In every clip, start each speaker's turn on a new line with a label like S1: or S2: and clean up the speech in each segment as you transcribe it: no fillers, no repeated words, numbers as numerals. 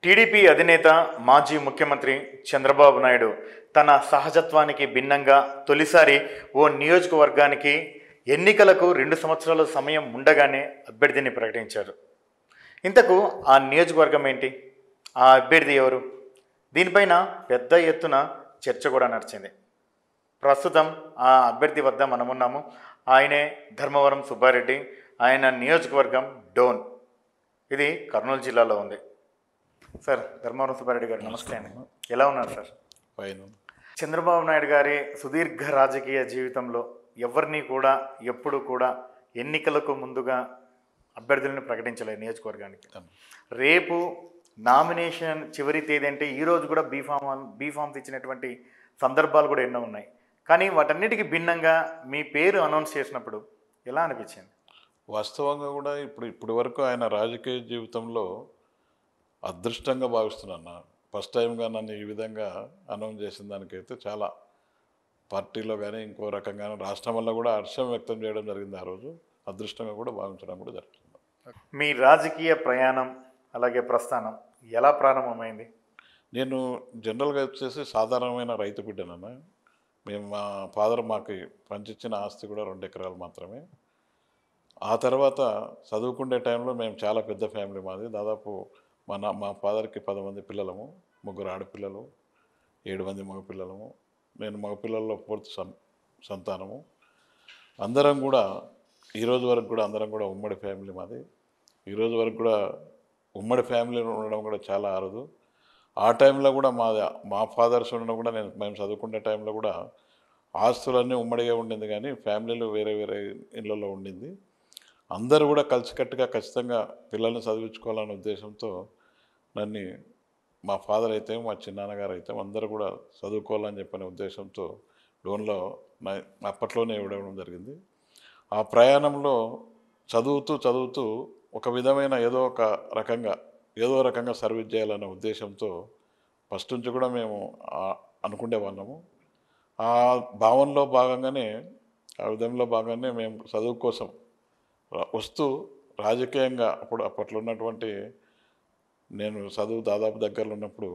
S1: TDP అధినేత మాజీ ముఖ్యమంత్రి చంద్రబాబు నాయుడు తన సహజత్వానికి భిన్నంగా తొలిసారి ఓ నియోజకవర్గానికి ఎన్నికలకు 2 సంవత్సరాల సమయం ఉండగానే అభ్యర్థిని ప్రకటించారు. ఇంతకు ఆ నియోజకవర్గం ఏంటి? ఆ అభ్యర్థి ఎవరు? దీనిపైన పెద్ద ఎత్తున చర్చ కూడా నడిచింది. ప్రస్తుతం ఆ అభ్యర్థి వద్ద మనమున్నాము. ఆయనే ధర్మవరం సుబ్బారెడ్డి. ఆయన నియోజకవర్గం డోన్. ఇది కర్నూలు జిల్లాలో ఉంది. సార్, ధర్మవరం సుబ్బారెడ్డి గారు నమస్తే అండి. ఎలా ఉన్నారు సార్?
S2: పైన
S1: చంద్రబాబు నాయుడు గారి సుదీర్ఘ రాజకీయ జీవితంలో ఎవరిని కూడా ఎప్పుడు కూడా ఎన్నికలకు ముందుగా అభ్యర్థులను ప్రకటించలేదు నియోజకవర్గానికి. రేపు నామినేషన్ చివరి తేదీ అంటే ఈరోజు కూడా బీఫామ్స్ ఇచ్చినటువంటి సందర్భాలు కూడా ఎన్నో ఉన్నాయి. కానీ వాటన్నిటికీ భిన్నంగా మీ పేరు అనౌన్స్ చేసినప్పుడు ఎలా అనిపించింది?
S2: వాస్తవంగా కూడా ఇప్పటి వరకు ఆయన రాజకీయ జీవితంలో అదృష్టంగా భావిస్తున్నాను. ఫస్ట్ టైంగా నన్ను ఈ విధంగా అనౌన్స్ చేసిన దానికైతే చాలా పార్టీలో కానీ ఇంకో రకంగా రాష్ట్రం వల్ల కూడా హర్షం వ్యక్తం చేయడం జరిగింది. ఆ రోజు అదృష్టంగా కూడా భావించడం కూడా జరుగుతుంది.
S1: మీ రాజకీయ ప్రయాణం అలాగే ప్రస్థానం ఎలా ప్రారంభమైంది?
S2: నేను జనరల్గా వచ్చేసి సాధారణమైన రైతు బిడ్డనన్న. మా ఫాదర్ మాకు పంచిచ్చిన ఆస్తి కూడా 2 ఎకరాలు మాత్రమే. ఆ తర్వాత చదువుకునే టైంలో మేము చాలా పెద్ద ఫ్యామిలీ మాది. దాదాపు మా ఫాదర్కి 10 మంది పిల్లలము, 3 ఆడపిల్లలు, 7 మంది మగపిల్లలము. నేను మగపిల్లల్లో 4th సంతానము. అందరం కూడా ఈరోజు వరకు కూడా అందరం కూడా ఉమ్మడి ఫ్యామిలీ మాది. ఈరోజు వరకు కూడా ఉమ్మడి ఫ్యామిలీలో ఉండడం కూడా చాలా అరుదు. ఆ టైంలో కూడా మా ఫాదర్స్ ఉండడం కూడా మేము చదువుకునే టైంలో కూడా ఆస్తులన్నీ ఉమ్మడిగా ఉండింది, కానీ ఫ్యామిలీలు వేరే వేరే ఇళ్ళల్లో ఉండింది. అందరూ కూడా కలిసికట్టుగా ఖచ్చితంగా పిల్లల్ని చదివించుకోవాలనే ఉద్దేశంతో నన్ను మా ఫాదర్ అయితే మా చిన్నాన్నగారు అయితే అందరూ కూడా చదువుకోవాలని చెప్పిన ఉద్దేశంతో లోన్లో అప్పట్లోనే ఇవ్వడం జరిగింది. ఆ ప్రయాణంలో చదువుతూ ఒక విధమైన ఏదో రకంగా సర్వీస్ చేయాలనే ఉద్దేశంతో ఫస్ట్ నుంచి కూడా మేము అనుకునే వాళ్ళము. ఆ భావనలో భాగంగానే ఆ విధంలో భాగంగానే మేము చదువు కోసం వస్తూ రాజకీయంగా అప్పట్లో ఉన్నటువంటి నేను చదువు దాదాపు దగ్గరలో ఉన్నప్పుడు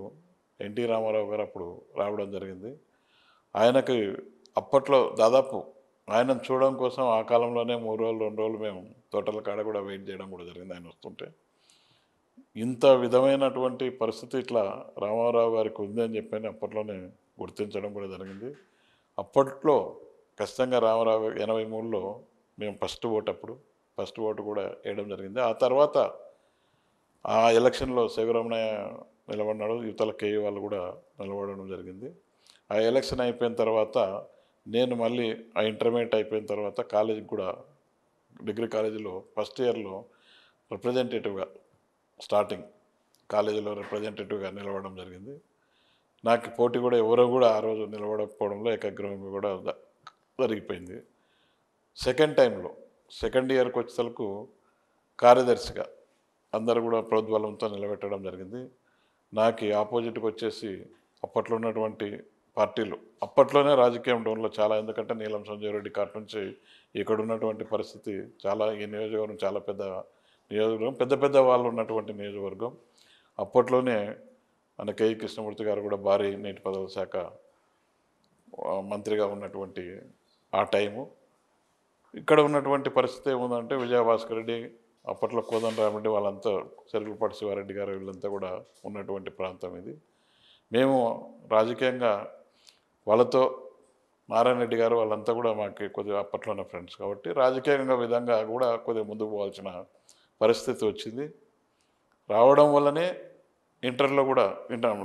S2: ఎన్టీ రామారావు గారు అప్పుడు రావడం జరిగింది. ఆయనకి అప్పట్లో దాదాపు ఆయనను చూడడం కోసం ఆ కాలంలోనే 3 రోజులు 2 రోజులు మేము తోటల కాడ కూడా వెయిట్ చేయడం కూడా జరిగింది ఆయన వస్తుంటే. ఇంత విధమైనటువంటి పరిస్థితి ఇట్లా రామారావు గారికి ఉంది అని చెప్పని అప్పట్లోనే గుర్తించడం కూడా జరిగింది. అప్పట్లో ఖచ్చితంగా రామారావు 83లో మేము ఫస్ట్ ఓటు కూడా వేయడం జరిగింది. ఆ తర్వాత ఆ ఎలక్షన్లో శివరమణయ్య నిలబడినాడు, యువతల కేయూ వాళ్ళు కూడా నిలబడడం జరిగింది. ఆ ఎలక్షన్ అయిపోయిన తర్వాత నేను మళ్ళీ ఆ ఇంటర్మీడియట్ అయిపోయిన తర్వాత కాలేజీకి కూడా డిగ్రీ కాలేజీలో ఫస్ట్ ఇయర్లో రిప్రజెంటేటివ్గా స్టార్టింగ్ కాలేజీలో రిప్రజెంటేటివ్గా నిలబడడం జరిగింది. నాకు పోటీ కూడా ఎవరో కూడా ఆ రోజు నిలబడకపోవడంలో ఏకాగ్రహంగా కూడా జరిగిపోయింది. సెకండ్ ఇయర్కి వచ్చేసరికి కార్యదర్శిగా అందరూ కూడా ప్రోద్బలంతో నిలబెట్టడం జరిగింది. నాకు ఆపోజిట్కి వచ్చేసి అప్పట్లో ఉన్నటువంటి పార్టీలు అప్పట్లోనే రాజకీయం డౌన్లో చాలా, ఎందుకంటే నీలం సంజయ్ రెడ్డి కాటి నుంచి ఇక్కడ ఉన్నటువంటి పరిస్థితి చాలా, ఈ నియోజకవర్గం చాలా పెద్ద నియోజకవర్గం, పెద్ద వాళ్ళు ఉన్నటువంటి నియోజకవర్గం. అప్పట్లోనే మన కేఈ కృష్ణమూర్తి గారు కూడా భారీ నీటిపారుదల శాఖ మంత్రిగా ఉన్నటువంటి ఆ టైము. ఇక్కడ ఉన్నటువంటి పరిస్థితి ఏముందంటే విజయభాస్కర్ రెడ్డి, అప్పట్లో కోదండరామరెడ్డి, వాళ్ళంతా చెరుకులపాటి శివారెడ్డి గారు వీళ్ళంతా కూడా ఉన్నటువంటి ప్రాంతం ఇది. మేము రాజకీయంగా వాళ్ళతో నారాయణ రెడ్డి గారు వాళ్ళంతా కూడా మాకు కొద్దిగా అప్పట్లోనే ఫ్రెండ్స్ కాబట్టి రాజకీయంగా విధంగా కూడా కొద్దిగా ముందుకు పోవాల్సిన పరిస్థితి వచ్చింది. రావడం వల్లనే ఇంటర్లో కూడా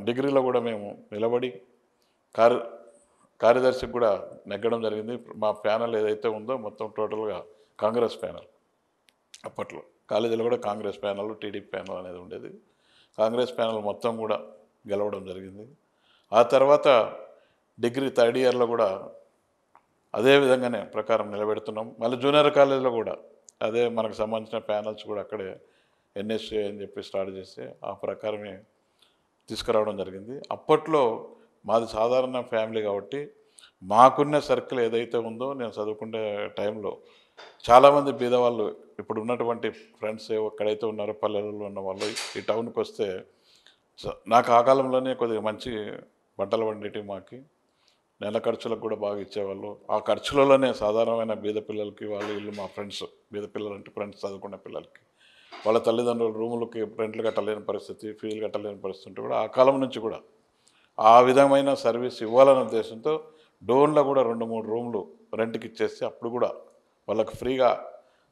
S2: డిగ్రీలో కూడా మేము నిలబడి కార్యదర్శికి కూడా నెగ్గడం జరిగింది. మా ప్యానల్ ఏదైతే ఉందో మొత్తం టోటల్గా కాంగ్రెస్ ప్యానల్. అప్పట్లో కాలేజీలో కూడా కాంగ్రెస్ ప్యానల్, టీడీపీ ప్యానల్ అనేది ఉండేది. కాంగ్రెస్ ప్యానల్ మొత్తం కూడా గెలవడం జరిగింది. ఆ తర్వాత డిగ్రీ 3rd ఇయర్లో కూడా అదే విధంగానే ప్రకారం నిలబెడుతున్నాం. మళ్ళీ జూనియర్ కాలేజీలో కూడా అదే మనకు సంబంధించిన ప్యానల్స్ కూడా అక్కడే ఎన్ఎస్ఏ అని చెప్పి స్టార్ట్ చేస్తే ఆ ప్రకారమే తీసుకురావడం జరిగింది. అప్పట్లో మాది సాధారణ ఫ్యామిలీ కాబట్టి మాకున్న సర్కిల్ ఏదైతే ఉందో నేను చదువుకునే టైంలో చాలామంది బీదవాళ్ళు ఇప్పుడు ఉన్నటువంటి ఫ్రెండ్స్ ఎక్కడైతే ఉన్నారో పల్లెలలో ఉన్న వాళ్ళు ఈ టౌన్కి వస్తే నాకు ఆ కాలంలోనే కొద్దిగా మంచి బట్టలు పండేటివి మాకు. నెల ఖర్చులకు కూడా బాగా ఇచ్చేవాళ్ళు. ఆ ఖర్చులలోనే సాధారణమైన బీద పిల్లలకి వాళ్ళు వీళ్ళు మా ఫ్రెండ్స్, బీద పిల్లలంటే ఫ్రెండ్స్ చదువుకునే పిల్లలకి, వాళ్ళ తల్లిదండ్రులు రూములకి రెంట్లు కట్టలేని పరిస్థితి, ఫీజులు కట్టలేని పరిస్థితి ఉంటే కూడా ఆ కాలం నుంచి కూడా ఆ విధమైన సర్వీస్ ఇవ్వాలనే ఉద్దేశంతో డోన్లో కూడా 2, 3 రూములు రెంట్‌కి ఇచ్చేసి అప్పుడు కూడా వాళ్ళకి ఫ్రీగా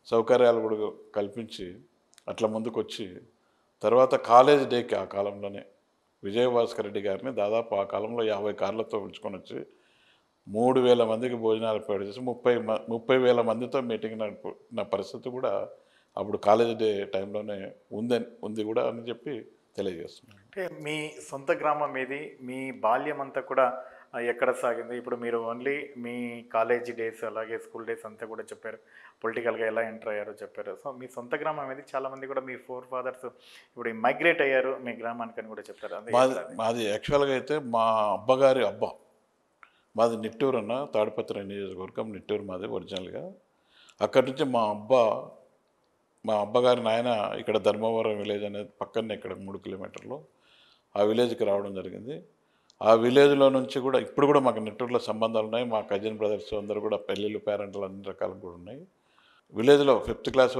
S2: సౌకర్యాలు కూడా కల్పించి అట్లా ముందుకొచ్చి తర్వాత కాలేజ్ డేకి ఆ కాలంలోనే విజయభాస్కర్ రెడ్డి గారిని దాదాపు ఆ కాలంలో 50 కార్లతో పిలుచుకొని వచ్చి 3,000 మందికి భోజనాలు ఏర్పాటు చేసి 30,000 మందితో మీటింగ్ నడిపిన పరిస్థితి కూడా అప్పుడు కాలేజ్ డే టైంలోనే ఉంది కూడా అని చెప్పి తెలియజేస్తున్నాను.
S1: అంటే మీ సొంత గ్రామం ఏది? మీ బాల్యం అంతా కూడా ఎక్కడ సాగింది? ఇప్పుడు మీరు ఓన్లీ మీ కాలేజీ డేస్, అలాగే స్కూల్ డేస్ అంతా కూడా చెప్పారు. పొలిటికల్‌గా ఎలా ఎంటర్ అయ్యారో చెప్పారు. సో, మీ సొంత గ్రామం ఏది? చాలామంది కూడా మీ ఫోర్ ఫాదర్స్ ఇప్పుడు మైగ్రేట్ అయ్యారు మీ గ్రామానికి అని కూడా చెప్పారు. అది
S2: మాది
S1: ఎట్లా అది?
S2: మాది యాక్చువల్‌గా అయితే మా అబ్బగారి అబ్బ మాది నిట్టూరు అన్న, తాడిపత్రి నియోజకవర్గం నిట్టూరు మాది ఒరిజినల్‌గా. అక్కడి నుంచి మా అబ్బగారి నాయన ఇక్కడ ధర్మవరం విలేజ్ అనేది పక్కనే ఇక్కడ 3 కిలోమీటర్లు. ఆ విలేజ్‌కి రావడం జరిగింది. ఆ విలేజ్‌లో నుంచి కూడా ఇప్పుడు కూడా మాకు నిట్టూరులో సంబంధాలున్నాయి. మా కజిన్ బ్రదర్స్ అందరూ కూడా పెళ్ళిళ్ళు, పేరెంటలు అన్ని రకాలు కూడా ఉన్నాయి. విలేజ్‌లో ఫిఫ్త్ క్లాస్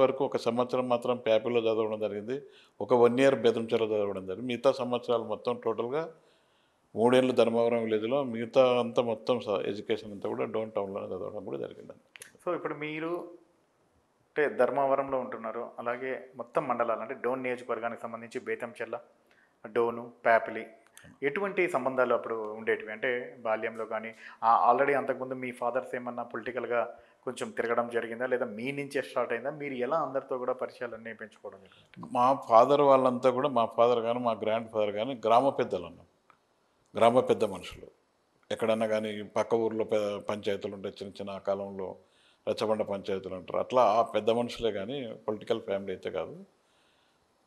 S2: వరకు ఒక సంవత్సరం మాత్రం ప్యాపిలో చదవడం జరిగింది. ఒక 1 ఇయర్ బెదంచెలో చదవడం జరిగింది. మిగతా సంవత్సరాలు మొత్తం టోటల్‌గా 3 ఏళ్ళు ధర్మవరం విలేజ్‌లో, మిగతా అంతా మొత్తం ఎడ్యుకేషన్ అంతా కూడా డౌన్ టౌన్‌లోనే చదవడం కూడా జరిగిందండి.
S1: సో, ఇప్పుడు మీరు అంటే ధర్మవరంలో ఉంటున్నారు. అలాగే మొత్తం మండలాలు అంటే డోన్ నియోజకవర్గానికి సంబంధించి బేతంచెర్ల, డోను, ప్యాపిలి ఎటువంటి సంబంధాలు అప్పుడు ఉండేటివి? అంటే బాల్యంలో కానీ ఆల్రెడీ అంతకుముందు మీ ఫాదర్స్ ఏమన్నా పొలిటికల్‌గా కొంచెం తిరగడం జరిగిందా? లేదా మీ నుంచే స్టార్ట్ అయిందా? మీరు ఎలా అందరితో కూడా పరిచయాలన్నీ పెంచుకోవడం జరిగింది?
S2: మా ఫాదర్ వాళ్ళంతా కూడా మా ఫాదర్ గాని, మా గ్రాండ్ ఫాదర్ గాని గ్రామ పెద్దలన్నాం. గ్రామ పెద్ద మనుషులు. ఎక్కడన్నా గానీ పక్క ఊర్లో పంచాయతీలుంటాయి చిన్న చిన్న ఆ కాలంలో రచ్చబండ పంచాయతీలంటారు. అట్లా ఆ పెద్ద మనుషులే గానీ పొలిటికల్ ఫ్యామిలీ అయితే కాదు.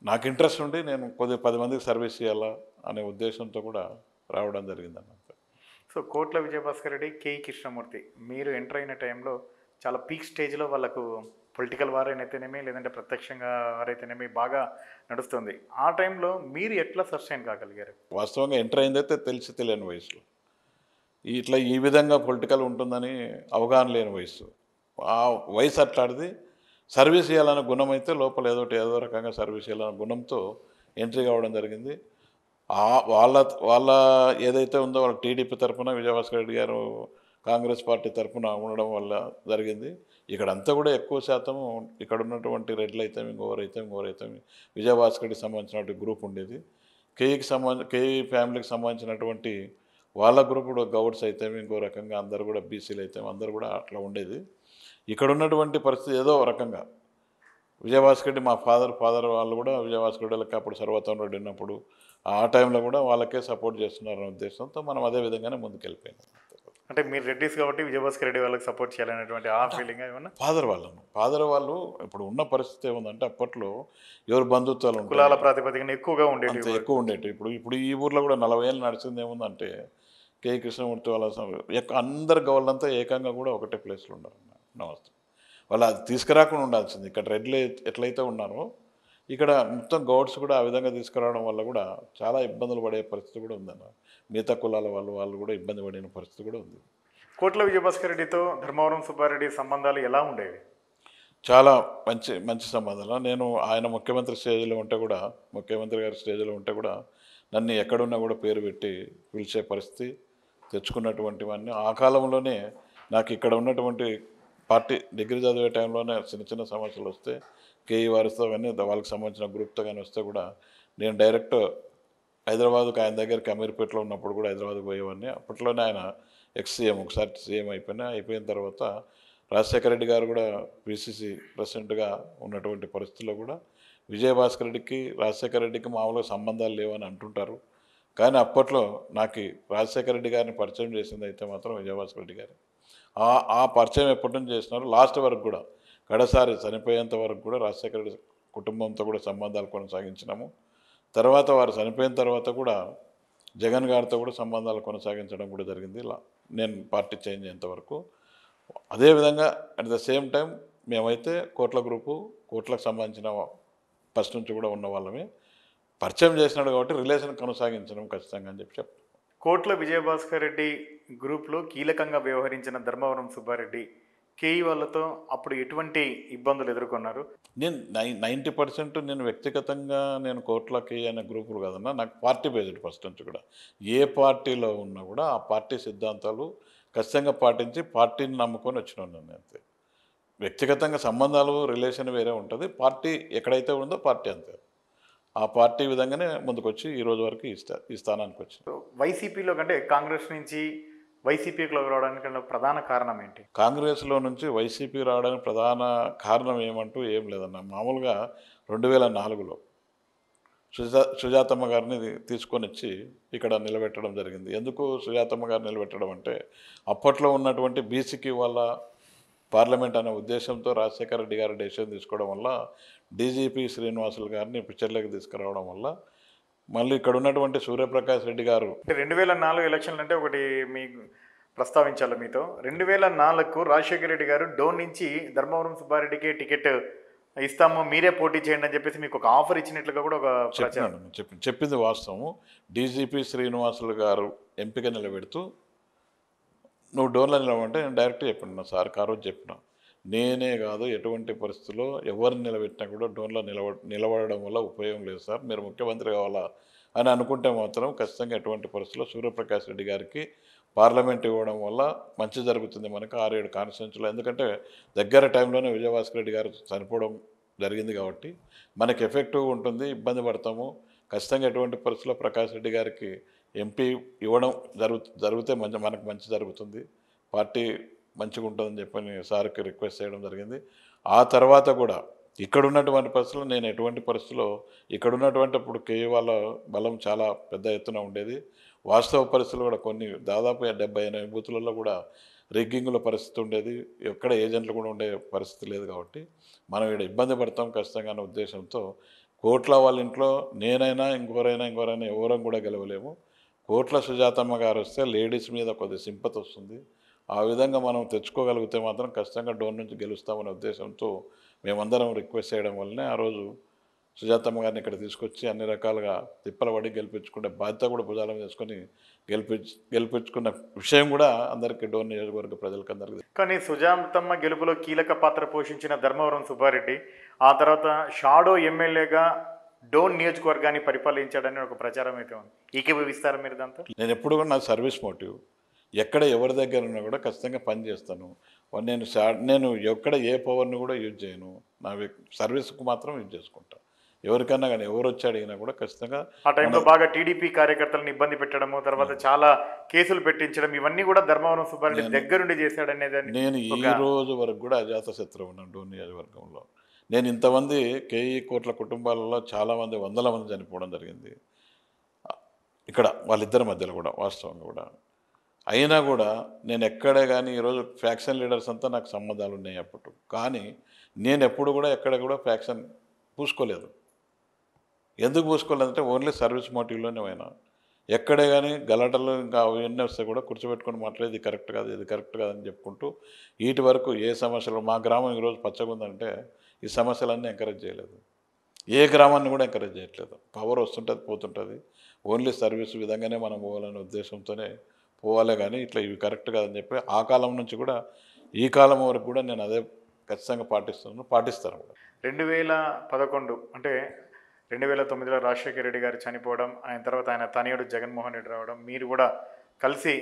S2: నాకు ఇంట్రెస్ట్ ఉండి నేను కొద్దిగా 10 మందికి సర్వీస్ చేయాలా అనే ఉద్దేశంతో కూడా రావడం జరిగిందన్నమాట.
S1: సో, కోట్ల విజయభాస్కర్ రెడ్డి, కేఈ కృష్ణమూర్తి మీరు ఎంటర్ అయిన టైంలో చాలా పీక్ స్టేజ్‌లో వాళ్ళకు పొలిటికల్ వారైతేనేమి, లేదంటే ప్రత్యక్షంగా వారైతేనేమి బాగా నడుస్తుంది. ఆ టైంలో మీరు ఎట్లా సస్టైన్ కాగలిగారు?
S2: వాస్తవంగా ఎంటర్ అయిందైతే తెలిసి తెలియని వయసులో. ఇట్లా ఈ విధంగా పొలిటికల్ ఉంటుందని అవగాహన లేని వయసు. ఆ వయసు అట్లాడిది. సర్వీస్ చేయాలనే గుణం అయితే లోపల ఏదో రకంగా సర్వీస్ చేయాలనే గుణంతో ఎంట్రీ కావడం జరిగింది. వాళ్ళ వాళ్ళ ఏదైతే ఉందో వాళ్ళ టీడీపీ తరఫున విజయభాస్కర్ రెడ్డి గారు కాంగ్రెస్ పార్టీ తరఫున ఉండడం వల్ల జరిగింది. ఇక్కడంతా కూడా ఎక్కువ శాతం ఇక్కడ ఉన్నటువంటి రెడ్లయితే ఇంకోరైతే విజయభాస్కర్ రెడ్డికి సంబంధించినటువంటి గ్రూప్ ఉండేది. కేఈ ఫ్యామిలీకి సంబంధించినటువంటి వాళ్ళ గ్రూప్ కూడా గౌడ్స్ అయితే ఇంకో రకంగా అందరూ కూడా బీసీలు అయితే అందరూ కూడా అట్లా ఉండేది. ఇక్కడ ఉన్నటువంటి పరిస్థితి ఏదో రకంగా విజయభాస్కర్ రెడ్డి మా ఫాదర్ వాళ్ళు కూడా విజయభాస్కర్ రెడ్డిలకి అప్పుడు సర్వోత్తమ్ రెడ్డి ఉన్నప్పుడు ఆ టైంలో కూడా వాళ్ళకే సపోర్ట్ చేస్తున్నారనే ఉద్దేశంతో మనం అదే విధంగానే ముందుకెళ్ళిపోయినాం.
S1: అంటే మీరు రెడ్డిస్ కాబట్టి విజయభాస్కర్ రెడ్డి వాళ్ళకి సపోర్ట్ చేయాలనేటువంటి ఆ ఫీలింగ్ ఏమన్నా?
S2: ఫాదర్ వాళ్ళు ఇప్పుడు ఉన్న పరిస్థితి ఏముందంటే అప్పట్లో ఎవరు బంధుత్వాలు ఉంటాయి
S1: కులాల ప్రాతిపదికన ఎక్కువగా
S2: అంత
S1: ఉండేటివి.
S2: ఎక్కువ ఉండేవి. ఇప్పుడు ఈ ఊర్లో కూడా 40 ఏళ్ళు నడిచింది ఏముందంటే కేఈ కృష్ణమూర్తి వాళ్ళ అందరు గౌళ్ళంతా ఏకంగా కూడా ఒకటే ప్లేస్లో ఉన్నారు. నమస్తే వాళ్ళు అది తీసుకురాకుండా ఉండాల్సింది. ఇక్కడ రెడ్లు ఎట్లయితే ఉన్నారో ఇక్కడ మొత్తం గౌడ్స్ కూడా ఆ విధంగా తీసుకురావడం వల్ల కూడా చాలా ఇబ్బందులు పడే పరిస్థితి కూడా ఉందన్న. మిగతా కులాల వాళ్ళు కూడా ఇబ్బంది పడిన పరిస్థితి కూడా ఉంది.
S1: కోట్ల విజయభాస్కర్ రెడ్డితో ధర్మవరం సుబ్బారెడ్డి సంబంధాలు ఎలా ఉండేవి?
S2: చాలా మంచి సంబంధాలు. నేను ఆయన ముఖ్యమంత్రి గారి స్టేజ్లో ఉంటే కూడా నన్ను ఎక్కడున్నా కూడా పేరు పెట్టి పిలిచే పరిస్థితి తెచ్చుకున్నటువంటివన్నీ ఆ కాలంలోనే. నాకు ఇక్కడ ఉన్నటువంటి పార్టీ డిగ్రీ చదివే టైంలోనే చిన్న సమస్యలు వస్తే కేఈ వారితో కానీ వాళ్ళకి సంబంధించిన గ్రూప్తో కానీ వస్తే కూడా నేను డైరెక్ట్ హైదరాబాద్కి ఆయన దగ్గరికి అమీర్పేటలో ఉన్నప్పుడు కూడా హైదరాబాద్కి పోయేవాడిని. అప్పట్లోనే ఆయన ఎక్స్-సీఎం ఒకసారి సీఎం అయిపోయిన తర్వాత రాజశేఖర రెడ్డి గారు కూడా పిసిసి ప్రెసిడెంట్గా ఉన్నటువంటి పరిస్థితుల్లో కూడా విజయభాస్కర్ రెడ్డికి రాజశేఖర రెడ్డికి మామూలుగా సంబంధాలు లేవని అంటుంటారు. కానీ అప్పట్లో నాకు రాజశేఖర రెడ్డి గారిని పరిచయం చేసింది అయితే మాత్రం విజయభాస్కర్ రెడ్డి గారు. ఆ పరిచయం ఎప్పటి నుంచి చేసినారు లాస్ట్ వరకు కూడా కడసారి చనిపోయేంత వరకు కూడా రాజశేఖర రెడ్డి కుటుంబంతో కూడా సంబంధాలు కొనసాగించినాము. తర్వాత వారు చనిపోయిన తర్వాత కూడా జగన్ గారితో కూడా సంబంధాలు కొనసాగించడం కూడా జరిగింది నేను పార్టీ చేంజ్ అయ్యేంత వరకు. అదేవిధంగా అట్ ద సేమ్ టైం మేమైతే కోట్లకు సంబంధించిన ఫస్ట్ నుంచి కూడా ఉన్న వాళ్ళమే. పరిచయం చేసినాడు కాబట్టి రిలేషన్ కొనసాగించడం ఖచ్చితంగా అని చెప్పి చెప్తాను.
S1: కోట్ల విజయభాస్కర్ రెడ్డి గ్రూప్లో కీలకంగా వ్యవహరించిన ధర్మవరం సుబ్బారెడ్డి కేఈ వాళ్ళతో అప్పుడు ఎటువంటి ఇబ్బందులు ఎదుర్కొన్నారు?
S2: నేను 90% నేను వ్యక్తిగతంగా నేను కోట్లకి అనే గ్రూపులు కాదన్నా, నాకు పార్టీ బేస్డ్ ఫస్ట్ నుంచి కూడా. ఏ పార్టీలో ఉన్నా కూడా ఆ పార్టీ సిద్ధాంతాలు ఖచ్చితంగా పాటించి పార్టీని నమ్ముకొని వచ్చినాను నేను అంతే. వ్యక్తిగతంగా సంబంధాలు రిలేషన్ వేరే ఉంటుంది. పార్టీ ఎక్కడైతే ఉందో పార్టీ అంతే. ఆ పార్టీ విధంగానే ముందుకొచ్చి ఈ రోజు వరకు ఈ స్థానానికి వచ్చింది.
S1: వైసీపీలో కంటే కాంగ్రెస్ నుంచి వైసీపీలోకి రావడానికి గల ప్రధాన కారణం ఏంటి?
S2: కాంగ్రెస్లో నుంచి వైసీపీ రావడానికి ప్రధాన కారణం ఏమంటూ ఏం లేదన్న. మామూలుగా 2004లో సుజాతమ్మ గారిని తీసుకొని వచ్చి ఇక్కడ నిలబెట్టడం జరిగింది. ఎందుకు సుజాతమ్మ గారిని నిలబెట్టడం అంటే, అప్పట్లో ఉన్నటువంటి బీసీకి వాళ్ళ పార్లమెంట్ అనే ఉద్దేశంతో రాజశేఖర రెడ్డి గారు డెసిషన్ తీసుకోవడం వల్ల, డీజీపీ శ్రీనివాసులు గారిని పిక్చర్లోకి తీసుకురావడం వల్ల, మళ్ళీ ఇక్కడ ఉన్నటువంటి సూర్యప్రకాష్ రెడ్డి గారు
S1: 2004 ఎలక్షన్లు అంటే ఒకటి మీకు ప్రస్తావించాలి మీతో. 2004కు రాజశేఖర రెడ్డి గారు డోన్ నుంచి ధర్మవరం సుబ్బారెడ్డికి టికెట్ ఇస్తాము, మీరే పోటీ చేయండి అని చెప్పేసి మీకు ఒక ఆఫర్ ఇచ్చినట్లుగా కూడా ఒక ప్రచారం.
S2: చెప్పింది వాస్తవము. డీజీపీ శ్రీనివాసులు గారు ఎంపిక నిలబెడుతూ నువ్వు డోన్లో నిలవంటే నేను డైరెక్ట్ చెప్పాను, నా సార్కి ఆ రోజు చెప్పిన, నేనే కాదు ఎటువంటి పరిస్థితుల్లో ఎవరిని నిలబెట్టినా కూడా డోన్లో నిలబడడం వల్ల ఉపయోగం లేదు సార్, మీరు ముఖ్యమంత్రి కావాలా అని అనుకుంటే మాత్రం ఖచ్చితంగా ఎటువంటి పరిస్థితుల్లో సూర్యప్రకాష్ రెడ్డి గారికి పార్లమెంట్ ఇవ్వడం వల్ల మంచి జరుగుతుంది మనకు 6-7 కాన్స్టిట్యూన్సీలో. ఎందుకంటే దగ్గర టైంలోనే విజయభాస్కర్ రెడ్డి గారు చనిపోవడం జరిగింది కాబట్టి మనకి ఎఫెక్టివ్ ఉంటుంది, ఇబ్బంది పడతాము. ఖచ్చితంగా ఎటువంటి పరిస్థితుల్లో ప్రకాష్ రెడ్డి గారికి ఎంపీ ఇవ్వడం జరిగితే మనకు మంచి జరుగుతుంది, పార్టీ మంచిగా ఉంటుందని చెప్పని సార్కి రిక్వెస్ట్ చేయడం జరిగింది. ఆ తర్వాత కూడా ఇక్కడ ఉన్నటువంటి పరిస్థితుల్లో నేను ఎటువంటి పరిస్థితుల్లో ఇక్కడ ఉన్నటువంటి అప్పుడు కేఏ వాళ్ళ బలం చాలా పెద్ద ఎత్తున ఉండేది. వాస్తవ పరిస్థితులు కూడా కొన్ని దాదాపు 70-80 బూతులలో కూడా రిగ్గింగ్ల పరిస్థితి ఉండేది. ఎక్కడ ఏజెంట్లు కూడా ఉండే పరిస్థితి లేదు కాబట్టి మనం ఇక్కడ ఇబ్బంది పడతాం ఖచ్చితంగా అనే ఉద్దేశంతో, కోట్ల వాళ్ళ ఇంట్లో నేనైనా ఇంకోరైనా ఎవరం కూడా గెలవలేము. కోట్ల సుజాతమ్మ గారు వస్తే లేడీస్ మీద కొద్దిగా సింపతి వస్తుంది, ఆ విధంగా మనం తెచ్చుకోగలిగితే మాత్రం ఖచ్చితంగా డోన్ నుంచి గెలుస్తామనే ఉద్దేశంతో మేమందరం రిక్వెస్ట్ చేయడం వల్లనే ఆ రోజు సుజాతమ్మ గారిని ఇక్కడ తీసుకొచ్చి అన్ని రకాలుగా తిప్పల పడి గెలిపించుకుంటే బాధ్యత కూడా భుజాల మీద వేసుకొని గెలిపించుకున్న విషయం కూడా అందరికీ డోన్ నియోజకవర్గ ప్రజలకు అందరికీ.
S1: కానీ సుజాతమ్మ గెలుపులో కీలక పాత్ర పోషించిన ధర్మవరం సుబ్బారెడ్డి ఆ తర్వాత షాడో ఎమ్మెల్యేగా డోన్ నియోజకవర్గాన్ని పరిపాలించాడని ఒక ప్రచారం అయితే ఉంది. ఏకీభవిస్తారా మీరు దాంతో?
S2: నేను ఎప్పుడు కూడా నా సర్వీస్ మోటివ్, ఎక్కడ ఎవరి దగ్గర ఉన్నా కూడా ఖచ్చితంగా పని చేస్తాను. నేను ఎక్కడ ఏ పవర్ని కూడా యూజ్ చేయను, నా సర్వీస్కు మాత్రం యూజ్ చేసుకుంటాను. ఎవరికన్నా కానీ ఎవరు వచ్చి అడిగినా కూడా ఖచ్చితంగా.
S1: ఆ టైంలో బాగా టీడీపీ కార్యకర్తలను ఇబ్బంది పెట్టడము, తర్వాత చాలా కేసులు పెట్టించడం, ఇవన్నీ కూడా ధర్మవరం సుబ్బారెడ్డి దగ్గరుండి చేశాడనేది.
S2: నేను ఈ రోజు వరకు కూడా అజాతశత్రువు ఉన్నాను డోన్ నియోజకవర్గంలో. నేను ఇంతమంది కేఈ కోట్ల కుటుంబాలలో చాలామంది 100ల మంది చనిపోవడం జరిగింది ఇక్కడ వాళ్ళిద్దరి మధ్యలో కూడా వాస్తవంగా కూడా. అయినా కూడా నేను ఎక్కడే కానీ ఈరోజు ఫ్యాక్షన్ లీడర్స్ అంతా నాకు సంబంధాలు ఉన్నాయి అప్పుడు, కానీ నేను ఎప్పుడు కూడా ఎక్కడ కూడా ఫ్యాక్షన్ పూసుకోలేదు. ఎందుకు పూసుకోలేదంటే ఓన్లీ సర్వీస్ మోటివ్లోనే అయినా. ఎక్కడే కానీ గలాటలు ఇంకా అవన్నీ వస్తే కూడా కూర్చోబెట్టుకొని మాట్లాడేది ఇది కరెక్ట్ కాదు, ఇది కరెక్ట్ కాదని చెప్పుకుంటూ వీటి వరకు ఏ సమస్యలు, మా గ్రామం ఈరోజు పచ్చగా ఉందంటే ఈ సమస్యలన్నీ ఎంకరేజ్ చేయలేదు, ఏ గ్రామాన్ని కూడా ఎంకరేజ్ చేయట్లేదు. పవర్ వస్తుంటుంది పోతుంటుంది, ఓన్లీ సర్వీస్ విధంగానే మనం పోవాలనే ఉద్దేశంతోనే పోవాలే కానీ ఇట్లా ఇవి కరెక్ట్ కాదని చెప్పి ఆ కాలం నుంచి కూడా ఈ కాలం వరకు కూడా నేను అదే ఖచ్చితంగా పాటిస్తాను కూడా.
S1: 2011 అంటే 2009లో రాజశేఖర రెడ్డి గారు చనిపోవడం, ఆయన తర్వాత ఆయన తనయుడు జగన్మోహన్ రెడ్డి రావడం, మీరు కూడా కలిసి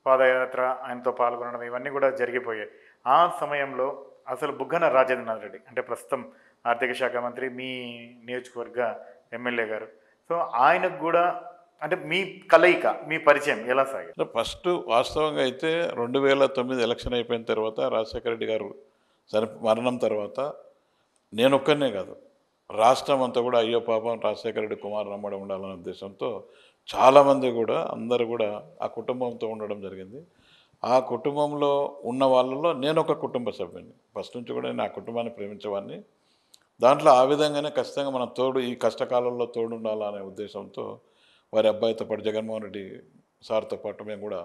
S1: పాదయాత్ర ఆయనతో పాల్గొనడం, ఇవన్నీ కూడా జరిగిపోయాయి. ఆ సమయంలో అసలు బుగ్గన రాజేంద్రనాథ్ రెడ్డి అంటే ప్రస్తుతం ఆర్థిక శాఖ మంత్రి, మీ నియోజకవర్గ ఎమ్మెల్యే గారు, సో ఆయనకు కూడా అంటే మీ కలయిక, మీ పరిచయం ఎలా సాగింది?
S2: ఫస్ట్ వాస్తవంగా అయితే 2009 ఎలక్షన్ అయిపోయిన తర్వాత రాజశేఖర రెడ్డి గారు మరణం తర్వాత నేను ఒక్కనే కాదు, రాష్ట్రం అంతా కూడా అయ్యో పాపం రాజశేఖర రెడ్డి కుమార్ రమ్మడి ఉండాలనే ఉద్దేశంతో చాలామంది కూడా అందరూ కూడా ఆ కుటుంబంతో ఉండడం జరిగింది. ఆ కుటుంబంలో ఉన్న వాళ్ళలో నేను ఒక కుటుంబ సభ్యుని. ఫస్ట్ నుంచి కూడా నేను ఆ కుటుంబాన్ని ప్రేమించేవాడిని. దాంట్లో ఆ విధంగానే ఖచ్చితంగా మన తోడు ఈ కష్టకాలంలో తోడు ఉండాలనే ఉద్దేశంతో వారి అబ్బాయితో పాటు జగన్మోహన్ రెడ్డి సార్తో పాటు మేము కూడా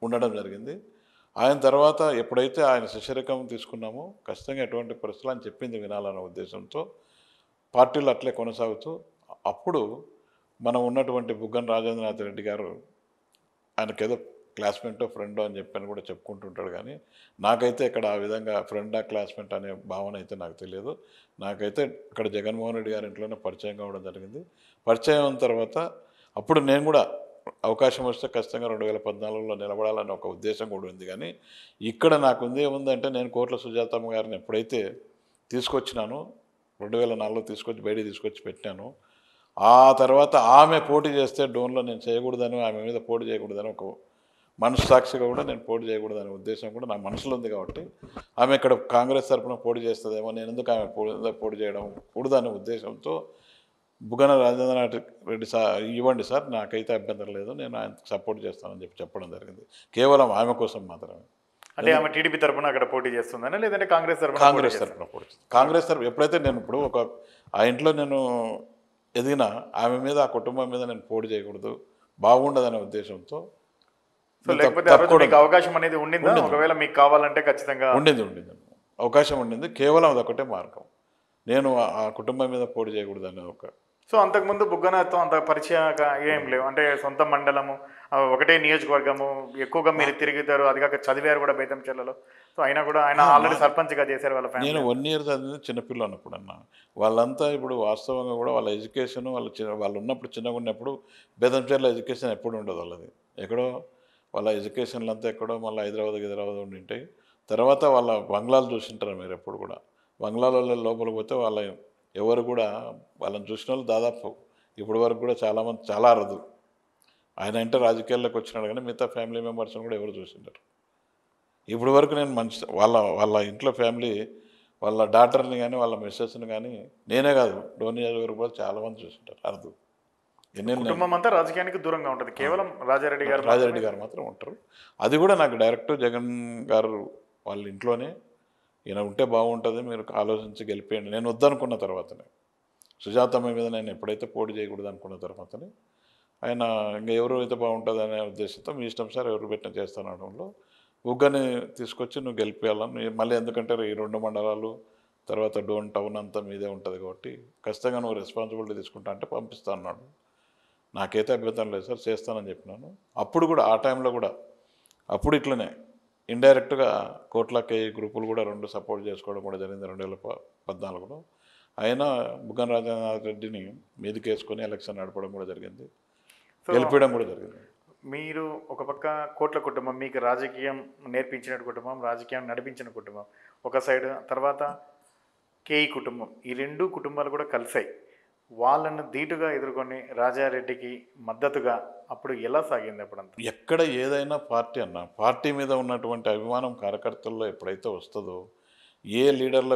S2: ఉండడం జరిగింది. ఆయన తర్వాత ఎప్పుడైతే ఆయన శిష్యరికం తీసుకున్నామో ఖచ్చితంగా ఎటువంటి పరిస్థితులు అని చెప్పింది వినాలనే ఉద్దేశంతో పార్టీలు అట్లే కొనసాగుతూ అప్పుడు మనం ఉన్నటువంటి బుగ్గన రాజేంద్రనాథ్ రెడ్డి గారు ఆయనకేదో క్లాస్మేటో ఫ్రెండో అని చెప్పని కూడా చెప్పుకుంటుంటాడు, కానీ నాకైతే ఇక్కడ ఆ విధంగా ఫ్రెండా క్లాస్మేట్ అనే భావన అయితే నాకు తెలియదు. నాకైతే ఇక్కడ జగన్మోహన్ రెడ్డి గారి ఇంట్లోనే పరిచయం కావడం జరిగింది. పరిచయం అయిన తర్వాత అప్పుడు నేను కూడా అవకాశం వస్తే ఖచ్చితంగా 2014లో నిలబడాలని ఒక ఉద్దేశం కూడా ఉంది. కానీ ఇక్కడ నాకు ఉంది ఏముందంటే, నేను కోట్ల సుజాతమ్మ గారిని ఎప్పుడైతే తీసుకొచ్చినానో 2004లో తీసుకొచ్చి బయటికి తీసుకొచ్చి పెట్టాను. ఆ తర్వాత ఆమె పోటీ చేస్తే డోన్లో నేను చేయకూడదని, ఆమె మీద పోటీ చేయకూడదని ఒక మనస్సాక్షిగా కూడా నేను పోటీ చేయకూడదనే ఉద్దేశం కూడా నా మనసులో ఉంది. కాబట్టి ఆమె ఇక్కడ కాంగ్రెస్ తరఫున పోటీ చేస్తుందేమో, నేను ఎందుకు ఆమె పోటీ చేయడం కూడదనే ఉద్దేశంతో బుగ్గన రాజేంద్రనాథ్ రెడ్డి ఇవ్వండి సార్, నాకైతే అభ్యంతరం లేదు, నేను ఆయనకు సపోర్ట్ చేస్తానని చెప్పడం జరిగింది. కేవలం ఆమె కోసం మాత్రమే.
S1: అంటే ఆమె టీడీపీ తరఫున అక్కడ పోటీ చేస్తుందని, లేదంటే కాంగ్రెస్ తరఫున
S2: పోటీ కాంగ్రెస్ తరఫున ఎప్పుడైతే నేను ఇప్పుడు ఆ ఇంట్లో నేను ఎదిగినా ఆమె మీద, ఆ కుటుంబం మీద నేను పోటీ చేయకూడదు, బాగుండదనే ఉద్దేశంతో.
S1: లేకపోతే అవకాశం అనేది ఉండిందా? ఒకవేళ మీకు కావాలంటే ఖచ్చితంగా
S2: ఉండింది అవకాశం ఉండింది. కేవలం అదొకటే మార్గం, నేను ఆ కుటుంబం మీద పోటీ చేయకూడదనే ఒక.
S1: సో అంతకుముందు బుగ్గనతో అంత పరిచయం ఏం లేవు, అంటే సొంత మండలము, ఒకటే నియోజకవర్గము, ఎక్కువగా మీరు తిరుగుతారు, అది కాక చదివారు కూడా బేతంచెర్లలో. సో అయినా కూడా ఆయన ఆల్రెడీ సర్పంచ్గా చేశారు వాళ్ళ ఫ్యామిలీ.
S2: నేను 1 ఇయర్ చదివింది చిన్నపిల్ల ఉన్నప్పుడు అన్న. వాళ్ళంతా ఇప్పుడు వాస్తవంగా కూడా వాళ్ళ ఎడ్యుకేషన్, వాళ్ళు ఉన్నప్పుడు చిన్నగా ఉన్నప్పుడు బేతంచెర్ల ఎడ్యుకేషన్ ఎప్పుడు ఉండదు వాళ్ళది. ఎక్కడో వాళ్ళ ఎడ్యుకేషన్లు అంతా ఎక్కడో మళ్ళీ హైదరాబాద్ ఉండి ఉంటాయి. తర్వాత వాళ్ళ బంగ్లాలు చూసింటారు మీరు ఎప్పుడు కూడా. బంగ్లాలలో లోపలికి పోతే వాళ్ళ ఎవరు కూడా వాళ్ళని చూసిన వాళ్ళు దాదాపు ఇప్పటి వరకు కూడా చాలామంది, చాలా అరుదు. ఆయన అంటే రాజకీయాల్లోకి వచ్చినాడు, కానీ మిగతా ఫ్యామిలీ మెంబర్స్ని కూడా ఎవరు చూసింటారు. ఇప్పటి వరకు నేను వాళ్ళ ఇంట్లో ఫ్యామిలీ, వాళ్ళ డాటర్ని కానీ వాళ్ళ మిస్సెస్ని కానీ, నేనే కాదు డోన్ నియోజకవర్గం కూడా చాలామంది చూసింటారు, అరుదు.
S1: కుటుంబం అంతా రాజకీయానికి దూరంగా ఉంటుంది, కేవలం రాజారెడ్డి
S2: గారు మాత్రం ఉంటారు. అది కూడా నాకు డైరెక్ట్ జగన్ గారు వాళ్ళ ఇంట్లోనే, ఈయన ఉంటే బాగుంటుంది, మీరు ఆలోచించి గెలిపేయండి, నేను వద్దనుకున్న తర్వాతనే, సుజాతమ్మ మీద నేను ఎప్పుడైతే పోటీ చేయకూడదు అనుకున్న తర్వాతనే ఆయన ఇంకా ఎవరు అయితే బాగుంటుంది అనే ఉద్దేశంతో, మీ ఇష్టం సార్ ఎవరు పెట్టిన చేస్తాను అనడంలో బుగ్గని తీసుకొచ్చి నువ్వు గెలిపేయాలని. మళ్ళీ ఎందుకంటే ఈ 2 మండలాలు తర్వాత డోన్ టౌన్ అంతా మీదే ఉంటుంది కాబట్టి ఖచ్చితంగా నువ్వు రెస్పాన్సిబిలిటీ తీసుకుంటా అంటే పంపిస్తా అన్నాడు. నాకైతే అభ్యంతరం లేదు సార్, చేస్తానని చెప్పినాను. అప్పుడు కూడా ఆ టైంలో కూడా అప్పుడు ఇట్లనే ఇండైరెక్ట్గా కోట్లకి గ్రూపులు కూడా 2 సపోర్ట్ చేసుకోవడం కూడా జరిగింది 2014లో. అయినా బుగ్గన రాజేంద్రనాథ్ రెడ్డిని మీదకి వేసుకొని ఎలక్షన్ నడపడం కూడా జరిగింది, గెలిపడం కూడా జరిగింది.
S1: మీరు ఒక పక్క కోట్ల కుటుంబం, మీకు రాజకీయం నేర్పించిన కుటుంబం, రాజకీయం నడిపించిన కుటుంబం ఒక సైడ్, తర్వాత కేఈ కుటుంబం, ఈ 2 కుటుంబాలు కూడా కలిసాయి. వాళ్ళను ధీటుగా ఎదుర్కొని రాజారెడ్డికి మద్దతుగా అప్పుడు ఎలా సాగింది? అప్పుడంతా
S2: ఎక్కడ ఏదైనా పార్టీ అన్న, పార్టీ మీద ఉన్నటువంటి అభిమానం కార్యకర్తల్లో ఎప్పుడైతే వస్తుందో, ఏ లీడర్ల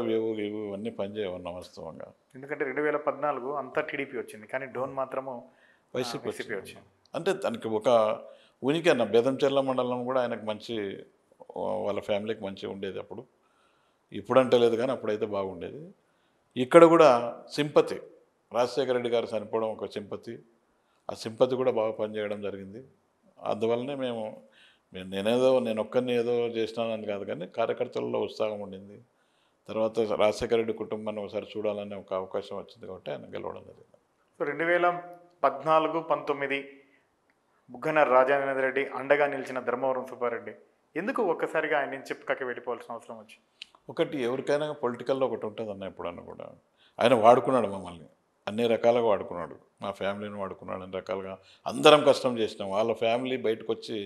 S2: ఇవన్నీ పనిచేయవన్న వాస్తవంగా.
S1: ఎందుకంటే 2014 అంతా టీడీపీ వచ్చింది, కానీ డోన్ మాత్రము
S2: వైసీపీ వచ్చింది. అంటే దానికి ఒక ఉనికి అన్న. బేతంచెర్ల మండలం కూడా ఆయనకు మంచి, వాళ్ళ ఫ్యామిలీకి మంచిగా ఉండేది అప్పుడు. ఇప్పుడంటే లేదు కానీ అప్పుడైతే బాగుండేది. ఇక్కడ కూడా సింపతి, రాజశేఖర రెడ్డి గారు చనిపోవడం ఒక సింపతి, ఆ సింపతి కూడా బాగా పనిచేయడం జరిగింది. అందువల్లనే నేను ఒక్కరిని ఏదో చేసినానని కాదు, కానీ కార్యకర్తలలో ఉత్సాహం ఉండింది. తర్వాత రాజశేఖర రెడ్డి కుటుంబాన్ని ఒకసారి చూడాలనే ఒక అవకాశం వచ్చింది కాబట్టి ఆయన గెలవడం జరిగింది.
S1: సో 2014-19 బుగ్గన రాజేంద్రనాథ్ రెడ్డి అండగా నిలిచిన ధర్మవరం సుబ్బారెడ్డి ఎందుకు ఒక్కసారిగా ఆయన నుంచి పక్కకి వెళ్ళిపోవాల్సిన అవసరం వచ్చింది?
S2: ఒకటి ఎవరికైనా పొలిటికల్లో ఒకటి ఉంటుంది అన్న, ఎప్పుడన్నా కూడా ఆయన వాడుకున్నాడు మమ్మల్ని, అన్ని రకాలుగా వాడుకున్నాడు, మా ఫ్యామిలీని వాడుకున్నాడు అన్ని రకాలుగా. అందరం కష్టం చేసినాం, వాళ్ళ ఫ్యామిలీ బయటకు వచ్చి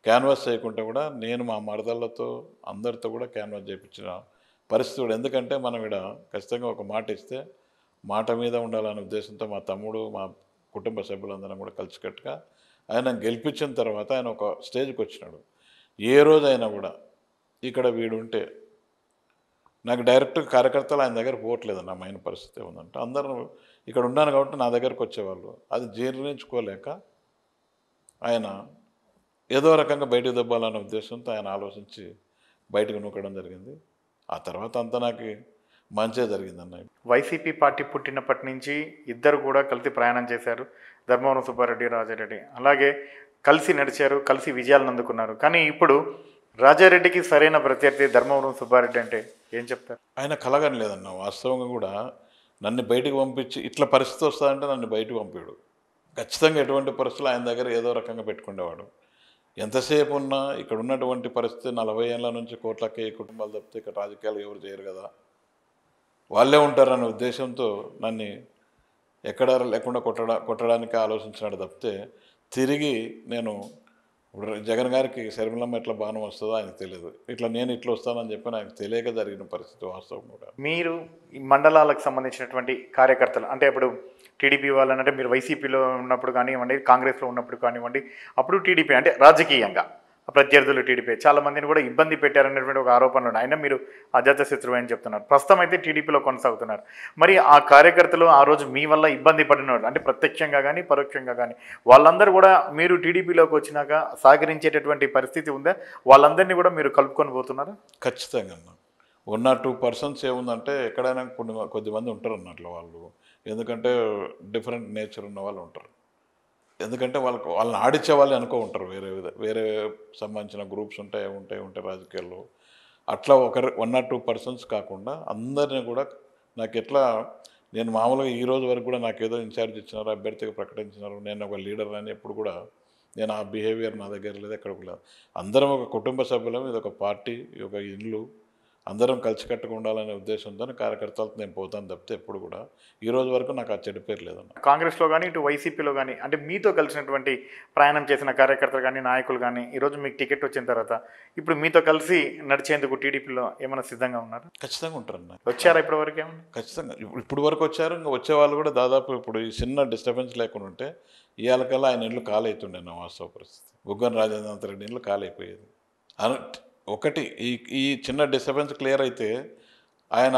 S2: క్యాన్వాస్ చేయకుంటే కూడా నేను మా మరదళ్ళతో అందరితో కూడా క్యాన్వాస్ చేయించిన పరిస్థితి కూడా. ఎందుకంటే మనం ఇక్కడ ఖచ్చితంగా ఒక మాట ఇస్తే మాట మీద ఉండాలనే ఉద్దేశంతో మా తమ్ముడు, మా కుటుంబ సభ్యులందరం కూడా కలిసికట్టుగా ఆయన గెలిపించిన తర్వాత ఆయన ఒక స్టేజ్కి వచ్చినాడు. ఏ రోజైనా కూడా ఇక్కడ వీడుంటే నాకు డైరెక్ట్ కార్యకర్తలు ఆయన దగ్గర పోవట్లేదన్న మైన పరిస్థితి ఉందంటే, అందరూ ఇక్కడ ఉన్నాను కాబట్టి నా దగ్గరకు వచ్చేవాళ్ళు. అది జీర్ణించుకోలేక ఆయన ఏదో రకంగా బయటకు దెబ్బాలనే ఉద్దేశంతో ఆయన ఆలోచించి బయటకు నూకడం జరిగింది. ఆ తర్వాత అంతా నాకు మంచిగా జరిగిందన్న.
S1: వైసీపీ పార్టీ పుట్టినప్పటి నుంచి ఇద్దరు కూడా కలిసి ప్రయాణం చేశారు, ధర్మవరం సుబ్బారెడ్డి, రాజారెడ్డి. అలాగే కలిసి నడిచారు, కలిసి విజయాలను అందుకున్నారు. కానీ ఇప్పుడు రాజారెడ్డికి సరైన ప్రత్యర్థి ధర్మవరం సుబ్బారెడ్డి అంటే ఏం చెప్తారు?
S2: ఆయన కలగని లేదన్న. వాస్తవంగా కూడా నన్ను బయటికి పంపించి ఇట్లా పరిస్థితి వస్తుందంటే నన్ను బయటకు పంపాడు. ఖచ్చితంగా ఎటువంటి పరిస్థితులు ఆయన దగ్గర ఏదో రకంగా పెట్టుకునేవాడు. ఎంతసేపు ఉన్నా ఇక్కడ ఉన్నటువంటి పరిస్థితి 40 ఏళ్ళ నుంచి కోట్లకి కుటుంబాలు తప్పితే ఇక్కడ రాజకీయాలు ఎవరు చేయరు కదా, వాళ్ళే ఉంటారనే ఉద్దేశంతో నన్ను ఎక్కడ లేకుండా కొట్టడానికి ఆలోచించినాడు తప్పితే తిరిగి నేను ఇప్పుడు జగన్ గారికి శర్మిలమ్మ ఎట్లా బాణం వస్తుందో ఆయనకు తెలియదు, నేను ఇట్లా వస్తానని చెప్పి ఆయనకు తెలియక జరిగిన పరిస్థితి వాస్తవం కూడా.
S1: మీరు ఈ మండలాలకు సంబంధించినటువంటి కార్యకర్తలు అంటే ఇప్పుడు టీడీపీ వాళ్ళనంటే మీరు వైసీపీలో ఉన్నప్పుడు కానివ్వండి, కాంగ్రెస్లో ఉన్నప్పుడు కానివ్వండి, అప్పుడు టీడీపీ అంటే రాజకీయంగా ప్రత్యర్థులు టీడీపీ చాలామందిని కూడా ఇబ్బంది పెట్టారనేటువంటి ఒక ఆరోపణలు ఉన్నాయి. అయినా మీరు అజాతశత్రువు అని చెప్తున్నారు. ప్రస్తుతం అయితే టీడీపీలో కొనసాగుతున్నారు. మరి ఆ కార్యకర్తలు ఆ రోజు మీ వల్ల ఇబ్బంది పడినారు అంటే ప్రత్యక్షంగా కానీ పరోక్షంగా కానీ వాళ్ళందరూ కూడా మీరు టీడీపీలోకి వచ్చినాక సహకరించేటటువంటి పరిస్థితి ఉందా? వాళ్ళందరినీ కూడా మీరు కలుపుకొని పోతున్నారా?
S2: ఖచ్చితంగా అన్న 1 or 2% ఏముందంటే ఎక్కడైనా కొద్దిమంది ఉంటారు అన్నట్లు వాళ్ళు, ఎందుకంటే డిఫరెంట్ నేచర్ ఉన్న వాళ్ళు ఉంటారు. ఎందుకంటే వాళ్ళని ఆడించే వాళ్ళు అనుకో ఉంటారు, వేరే సంబంధించిన గ్రూప్స్ ఉంటాయి రాజకీయాల్లో. అట్లా 1 or 2% కాకుండా అందరినీ కూడా నాకు ఎట్లా నేను మామూలుగా ఈ రోజు వరకు కూడా నాకేదో ఇన్ఛార్జ్ ఇచ్చినారు, అభ్యర్థిగా ప్రకటించినారు, నేను ఒక లీడర్ అని ఎప్పుడు కూడా నేను ఆ బిహేవియర్ నా దగ్గర లేదు, ఎక్కడ కూడా లేదు. అందరం ఒక కుటుంబ సభ్యులం, ఇది ఒక పార్టీ, ఒక ఇల్లు, అందరం కలిసికట్టుగా ఉండాలనే ఉద్దేశంతో కార్యకర్తలతో నేను పోతాను తప్పితే ఎప్పుడు కూడా ఈ రోజు వరకు నాకు ఆ చెడు పేరు లేదన్న.
S1: కాంగ్రెస్లో కానీ ఇటు వైసీపీలో కానీ అంటే మీతో కలిసినటువంటి ప్రయాణం చేసిన కార్యకర్తలు కానీ నాయకులు కానీ ఈరోజు మీకు టికెట్ వచ్చిన తర్వాత ఇప్పుడు మీతో కలిసి నడిచేందుకు టీడీపీలో ఏమైనా సిద్ధంగా ఉన్నారు?
S2: ఖచ్చితంగా ఉంటారన్న.
S1: వచ్చారా ఇప్పటి వరకు ఏమన్నా?
S2: ఖచ్చితంగా ఇప్పుడు వరకు వచ్చారు. ఇంకా వచ్చే వాళ్ళు కూడా దాదాపు ఇప్పుడు ఈ చిన్న డిస్టర్బెన్స్ లేకుండా ఉంటే ఇవాళకల్లా ఆయన ఇండ్లు ఖాళీ అవుతుండే నా వాస్తవ పరిస్థితి. బుగ్గన రాజేంద్ర రెడ్డి ఇండ్లు ఖాళీ అయిపోయేది. ఒకటి ఈ చిన్న డిస్టర్బెన్స్ క్లియర్ అయితే ఆయన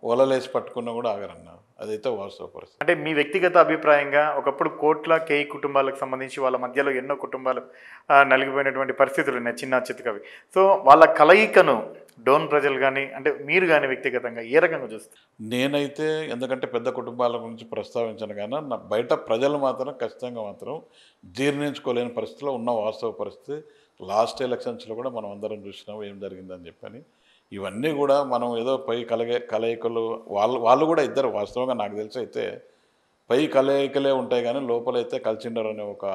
S2: వలలేసి పట్టుకున్నా కూడా ఆగరన్న, అదైతే వాస్తవ పరిస్థితి.
S1: అంటే మీ వ్యక్తిగత అభిప్రాయంగా ఒకప్పుడు కోట్ల కేయి కుటుంబాలకు సంబంధించి వాళ్ళ మధ్యలో ఎన్నో కుటుంబాలు నలిగిపోయినటువంటి పరిస్థితులు ఉన్నాయి, చిన్న చితకవి. సో వాళ్ళ కలయికను డోన్ ప్రజలు కానీ అంటే మీరు కానీ వ్యక్తిగతంగా ఏ రకంగా చూస్తారు?
S2: నేనైతే ఎందుకంటే పెద్ద కుటుంబాల గురించి ప్రస్తావించాను కానీ నా బయట ప్రజలు మాత్రం ఖచ్చితంగా మాత్రం జీర్ణించుకోలేని పరిస్థితిలో ఉన్న వాస్తవ పరిస్థితి. లాస్ట్ ఎలక్షన్స్లో కూడా మనం అందరం చూసినాము ఏం జరిగిందని చెప్పని. ఇవన్నీ కూడా మనం ఏదో పై కలయికలు వాళ్ళు కూడా ఇద్దరు వాస్తవంగా నాకు తెలిసి అయితే పై కలయికలే ఉంటాయి కానీ లోపలైతే కలిసిండరు అనే ఒక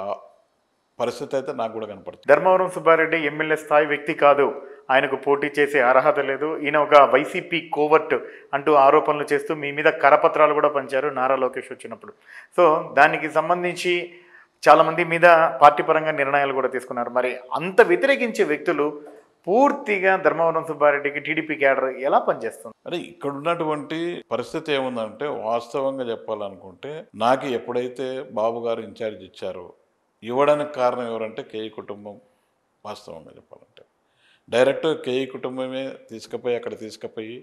S2: పరిస్థితి అయితే నాకు కూడా కనపడుతుంది.
S1: ధర్మవరం సుబ్బారెడ్డి ఎమ్మెల్యే స్థాయి వ్యక్తి కాదు, ఆయనకు పోటీ చేసే అర్హత లేదు, ఈయన ఒక వైసీపీ కోవర్ట్ అంటూ ఆరోపణలు చేస్తూ మీ మీద కరపత్రాలు కూడా పంచారు నారా లోకేష్ వచ్చినప్పుడు. సో దానికి సంబంధించి చాలామంది మీద పార్టీ పరంగా నిర్ణయాలు కూడా తీసుకున్నారు. మరి అంత వ్యతిరేకించే వ్యక్తులు పూర్తిగా ధర్మవరం సుబ్బారెడ్డికి టీడీపీ క్యాడర్ ఎలా పనిచేస్తుంది?
S2: అంటే ఇక్కడ ఉన్నటువంటి పరిస్థితి ఏముందంటే వాస్తవంగా చెప్పాలనుకుంటే నాకు ఎప్పుడైతే బాబు గారు ఇన్ఛార్జ్ ఇచ్చారో ఇవ్వడానికి కారణం ఎవరంటే కేఈ కుటుంబం. వాస్తవంగా చెప్పాలంటే డైరెక్ట్ కేఈ కుటుంబమే అక్కడ తీసుకుపోయి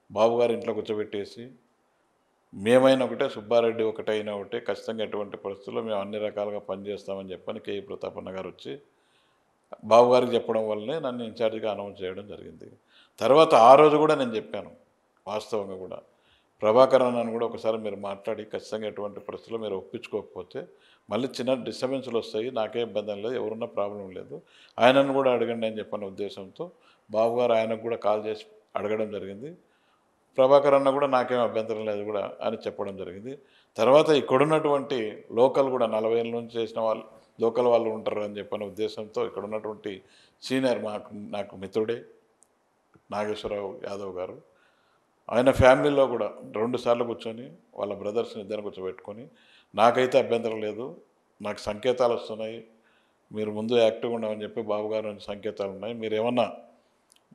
S2: బాబు గారు ఇంట్లో కూర్చోబెట్టేసి మేమైనా ఒకటే సుబ్బారెడ్డి ఒకటైనా ఒకటే ఖచ్చితంగా ఎటువంటి పరిస్థితుల్లో మేము అన్ని రకాలుగా పనిచేస్తామని చెప్పని కేఈ ప్రతాపన్న గారు వచ్చి బాబు గారికి చెప్పడం వల్లనే నన్ను ఇన్ఛార్జిగా అనౌన్స్ చేయడం జరిగింది. తర్వాత ఆ రోజు కూడా నేను చెప్పాను వాస్తవంగా కూడా ప్రభాకర్ అన్నను కూడా ఒకసారి మీరు మాట్లాడి ఖచ్చితంగా ఎటువంటి పరిస్థితుల్లో మీరు ఒప్పించుకోకపోతే మళ్ళీ చిన్న డిస్టర్బెన్స్లు వస్తాయి, నాకే ఇబ్బంది లేదు, ఎవరున్నా ప్రాబ్లం లేదు, ఆయనను కూడా అడగండి అని చెప్పిన ఉద్దేశంతో బాబు గారు ఆయనకు కూడా కాల్ చేసి అడగడం జరిగింది. ప్రభాకర్ అన్న కూడా నాకేం అభ్యంతరం లేదు కూడా అని చెప్పడం జరిగింది. తర్వాత ఇక్కడున్నటువంటి లోకల్ కూడా 40 ఏళ్ళ నుంచి చేసిన వాళ్ళు లోకల్ వాళ్ళు ఉంటారు అని చెప్పిన ఉద్దేశంతో ఇక్కడ ఉన్నటువంటి సీనియర్ నాకు మిత్రుడే నాగేశ్వరరావు యాదవ్ గారు, ఆయన ఫ్యామిలీలో కూడా 2 సార్లు కూర్చొని వాళ్ళ బ్రదర్స్ని ఇద్దరు కూర్చోబెట్టుకొని నాకైతే అభ్యంతరం లేదు, నాకు సంకేతాలు వస్తున్నాయి, మీరు ముందు యాక్టివ్గా ఉండమని చెప్పి బాబు గారు సంకేతాలు ఉన్నాయి,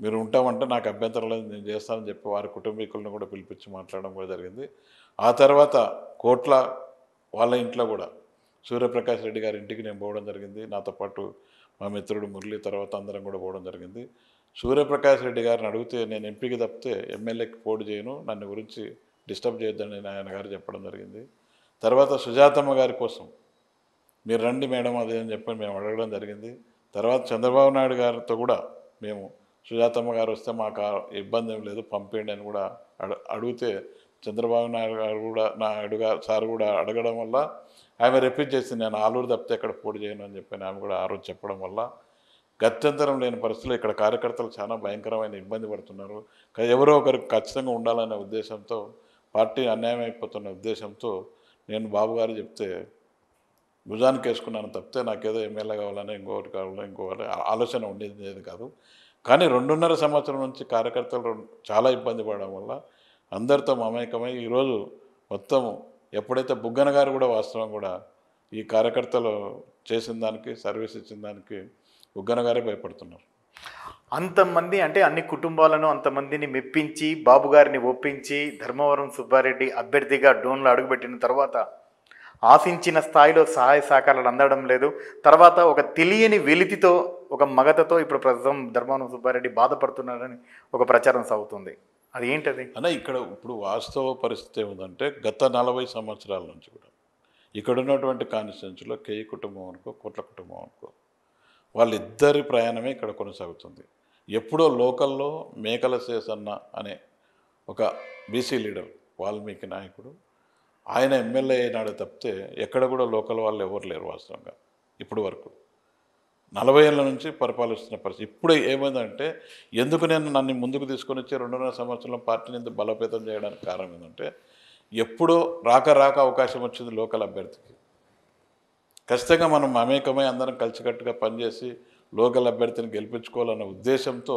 S2: మీరు ఉంటామంటే నాకు అభ్యంతరం లేదు, నేను చేస్తానని చెప్పి వారి కుటుంబీకులను కూడా పిలిపించి మాట్లాడడం కూడా జరిగింది. ఆ తర్వాత కోట్ల వాళ్ళ ఇంట్లో కూడా సూర్యప్రకాష్ రెడ్డి గారి ఇంటికి నేను పోవడం జరిగింది, నాతో పాటు మా మిత్రుడు మురళి, తర్వాత అందరం కూడా పోవడం జరిగింది. సూర్యప్రకాష్ రెడ్డి గారిని అడిగితే నేను ఎంపీకి తప్పితే ఎమ్మెల్యేకి పోటీ చేయను, నన్ను గురించి డిస్టర్బ్ చేయొద్దని ఆయన గారు చెప్పడం జరిగింది. తర్వాత సుజాతమ్మ గారి కోసం మీరు రండి మేడం అదే అని చెప్పి మేము అడగడం జరిగింది. తర్వాత చంద్రబాబు నాయుడు గారితో కూడా మేము సుజాతమ్మ గారు వస్తే మాకు ఇబ్బంది ఏం లేదు పంపేయండి అని కూడా అడిగితే చంద్రబాబు నాయుడు గారు కూడా సార్ కూడా అడగడం వల్ల ఆమె రిపీట్ చేసింది, నేను ఆలూరు తప్పితే ఎక్కడ పోటీ చేయను అని చెప్పి ఆమె కూడా ఆ రోజు చెప్పడం వల్ల గత్యంతరం లేని పరిస్థితుల్లో ఇక్కడ కార్యకర్తలు చాలా భయంకరమైన ఇబ్బంది పడుతున్నారు, ఎవరో ఒకరికి ఖచ్చితంగా ఉండాలనే ఉద్దేశంతో పార్టీ అన్యాయం అయిపోతున్న ఉద్దేశంతో నేను బాబు గారు చెప్తే భుజానికి వేసుకున్నాను తప్పితే నాకేదో ఎమ్మెల్యే కావాలని ఇంకొకటి కావాలని ఇంకొకటి ఆలోచన ఉండేది కాదు. కానీ 2.5 సంవత్సరం నుంచి కార్యకర్తలు చాలా ఇబ్బంది పడడం వల్ల అందరితో మమేకమై ఈరోజు మొత్తం ఎప్పుడైతే బుగ్గన గారు కూడా వాస్తవం కూడా ఈ కార్యకర్తలు చేసిన దానికి సర్వీస్ ఇచ్చిన దానికి బుగ్గన గారే భయపడుతున్నారు.
S1: అంతమంది అంటే అన్ని కుటుంబాలను అంతమందిని మెప్పించి బాబు గారిని ఒప్పించి ధర్మవరం సుబ్బారెడ్డి అభ్యర్థిగా డోన్లో అడుగుపెట్టిన తర్వాత ఆశించిన స్థాయిలో సహాయ సహకారాలు అందడం లేదు. తర్వాత ఒక తెలియని వెలితితో ఒక మగతతో ఇప్పుడు ప్రస్తుతం ధర్మవరం సుబ్బారెడ్డి బాధపడుతున్నాడని ఒక ప్రచారం సాగుతుంది. అది ఏంటది
S2: అన్న? ఇక్కడ ఇప్పుడు వాస్తవ పరిస్థితి ఏముందంటే గత 40 సంవత్సరాల నుంచి కూడా ఇక్కడ ఉన్నటువంటి కాన్స్టిట్యున్సీలో కేయి కుటుంబం అనుకో కోట్ల కుటుంబం అనుకో వాళ్ళిద్దరి ప్రయాణమే ఇక్కడ కొనసాగుతుంది. ఎప్పుడో లోకల్లో మేకల శేషన్న అనే ఒక బీసీ లీడర్ వాల్మీకి నాయకుడు ఆయన ఎమ్మెల్యే అయినాడు తప్పితే ఎక్కడ కూడా లోకల్ వాళ్ళు ఎవరు లేరు వాస్తవంగా ఇప్పుడు వరకు 40 ఏళ్ళ నుంచి పరిపాలిస్తున్న పరిస్థితి. ఇప్పుడు ఏమైందంటే ఎందుకు నేను నన్ను ముందుకు తీసుకొని వచ్చి 2.5 సంవత్సరంలో పార్టీని ఇంత బలోపేతం చేయడానికి కారణం ఏంటంటే ఎప్పుడో రాక అవకాశం వచ్చింది లోకల్ అభ్యర్థికి. ఖచ్చితంగా మనం మమేకమై అందరం కలిసికట్టుగా పనిచేసి లోకల్ అభ్యర్థిని గెలిపించుకోవాలన్న ఉద్దేశంతో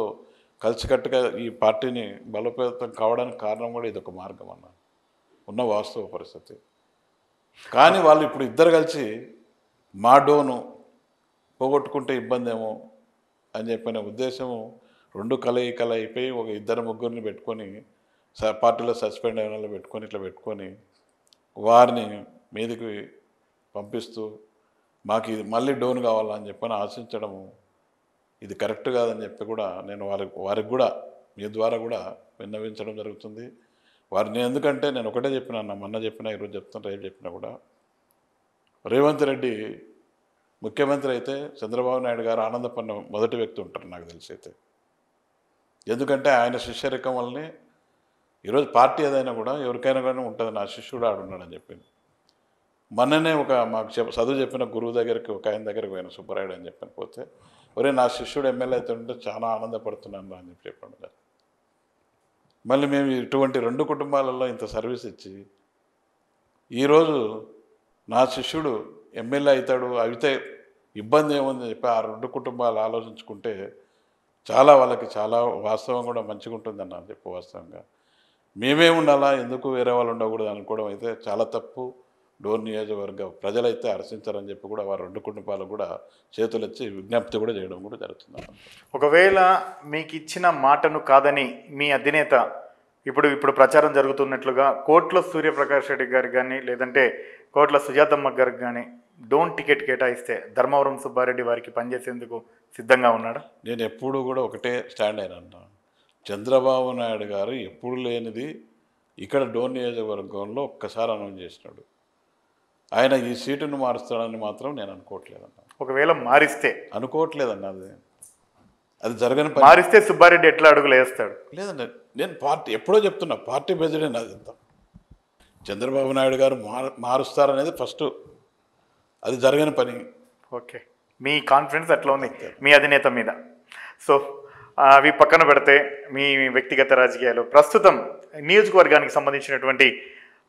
S2: కలిసికట్టుగా ఈ పార్టీని బలోపేతం కావడానికి కారణం కూడా ఇదొక మార్గం అన్న ఉన్న వాస్తవ పరిస్థితి. కానీ వాళ్ళు ఇప్పుడు ఇద్దరు కలిసి మా డోను పోగొట్టుకుంటే ఇబ్బంది ఏమో అని చెప్పిన ఉద్దేశము రెండు కలయికలు అయిపోయి ఒక ఇద్దరు ముగ్గురిని పెట్టుకొని పార్టీలో సస్పెండ్ అయిన వాళ్ళు పెట్టుకొని ఇట్లా పెట్టుకొని వారిని మీదికి పంపిస్తూ మాకు ఇది మళ్ళీ డోన్ కావాలని చెప్పని ఆశించడము ఇది కరెక్ట్ కాదని చెప్పి కూడా నేను వారికి కూడా మీ ద్వారా కూడా విన్నవించడం జరుగుతుంది. వారిని ఎందుకంటే నేను ఒకటే చెప్పినా మొన్న చెప్పినా ఈరోజు చెప్తాను రేపు చెప్పినా కూడా రేవంత్ రెడ్డి ముఖ్యమంత్రి అయితే చంద్రబాబు నాయుడు గారు ఆనందపడిన మొదటి వ్యక్తి ఉంటారు నాకు తెలిసి అయితే. ఎందుకంటే ఆయన శిష్యరికం వల్లనే ఈరోజు పార్టీ ఏదైనా కూడా ఎవరికైనా కానీ ఉంటుంది నా శిష్యుడు ఆడున్నాడని చెప్పింది. మొన్ననే ఒక మాకు చదువు చెప్పిన గురువు దగ్గరికి ఒక ఆయన దగ్గరికి పోయిన సుబ్బరాయుడు అని చెప్పని పోతే ఒరే నా శిష్యుడు ఎమ్మెల్యే అయితే ఉంటే చాలా ఆనందపడుతున్నాను అని చెప్పాడు. మళ్ళీ మేము ఇటువంటి 2 కుటుంబాలలో ఇంత సర్వీస్ ఇచ్చి ఈరోజు నా శిష్యుడు ఎమ్మెల్యే అవుతాడు అయితే ఇబ్బంది ఏముందని చెప్పి ఆ 2 కుటుంబాలు ఆలోచించుకుంటే చాలా వాళ్ళకి చాలా వాస్తవం కూడా మంచిగా ఉంటుందన్న చెప్పి వాస్తవంగా మేమే ఉండాలా ఎందుకు వేరే వాళ్ళు ఉండకూడదు అనుకోవడం అయితే చాలా తప్పు. డోన్ నియోజకవర్గ ప్రజలైతే హర్షించారని చెప్పి కూడా వారు 2 కుటుంబాలు కూడా చేతులెచ్చి విజ్ఞప్తి కూడా చేయడం కూడా జరుగుతుంది.
S1: ఒకవేళ మీకు ఇచ్చిన మాటను కాదని మీ అధినేత ఇప్పుడు ప్రచారం జరుగుతున్నట్లుగా కోట్ల సూర్యప్రకాష్ రెడ్డి గారికి కానీ లేదంటే కోట్ల సుజాతమ్మ గారికి కానీ డోన్ టికెట్ కేటాయిస్తే ధర్మవరం సుబ్బారెడ్డి వారికి పనిచేసేందుకు సిద్ధంగా ఉన్నాడా?
S2: నేను ఎప్పుడు కూడా ఒకటే స్టాండ్ అయినా చంద్రబాబు నాయుడు గారు ఎప్పుడు లేనిది ఇక్కడ డోన్ నియోజకవర్గంలో ఒక్కసారి అనౌన్స్ చేసినాడు. ఆయన ఈ సీటును మారుస్తాడని మాత్రం నేను అనుకోవట్లేదన్నా.
S1: ఒకవేళ మారిస్తే
S2: అనుకోవట్లేదన్నా అది జరగని
S1: మారిస్తే సుబ్బారెడ్డి ఎట్లా అడుగులు వేస్తాడు?
S2: లేదండి నేను పార్టీ ఎప్పుడో చెప్తున్నా పార్టీ ప్రెసిడెంట్ అది ఎంత చంద్రబాబు నాయుడు గారు మారుస్తారనేది ఫస్ట్ అది జరగని పని.
S1: ఓకే, మీ కాన్ఫిడెన్స్ అట్లా ఉంది మీ అధినేత మీద. సో అవి పక్కన పెడితే మీ వ్యక్తిగత రాజకీయాలు ప్రస్తుతం నియోజకవర్గానికి సంబంధించినటువంటి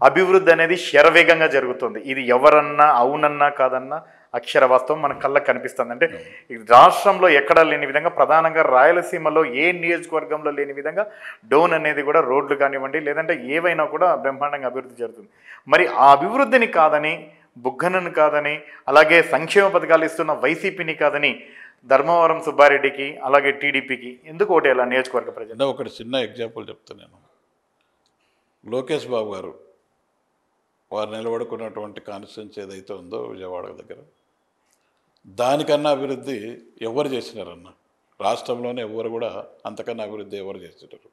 S1: అభివృద్ధి అనేది శరవేగంగా జరుగుతుంది. ఇది ఎవరన్నా అవునన్నా కాదన్నా అక్షర వాస్తవం మన కళ్ళకు కనిపిస్తుంది. అంటే ఈ రాష్ట్రంలో ఎక్కడా లేని విధంగా ప్రధానంగా రాయలసీమలో ఏ నియోజకవర్గంలో లేని విధంగా డోన్ అనేది కూడా రోడ్లు కానివ్వండి లేదంటే ఏవైనా కూడా బ్రహ్మాండంగా అభివృద్ధి జరుగుతుంది. మరి ఆ అభివృద్ధిని కాదని బుగ్గనను కాదని అలాగే సంక్షేమ పథకాలు ఇస్తున్న వైసీపీని కాదని ధర్మవరం సుబ్బారెడ్డికి అలాగే టీడీపీకి ఎందుకు ఓటేయాలి నియోజకవర్గ ప్రజలు?
S2: ఒకటి చిన్న ఎగ్జాంపుల్ చెప్తాను నేను. లోకేష్ బాబు గారు వారు నిలబడుకున్నటువంటి కాన్స్టిట్యున్సీ ఏదైతే ఉందో విజయవాడ దగ్గర దానికన్నా అభివృద్ధి ఎవరు చేసినారన్న రాష్ట్రంలోనే ఎవరు కూడా అంతకన్నా అభివృద్ధి ఎవరు చేస్తున్నారు.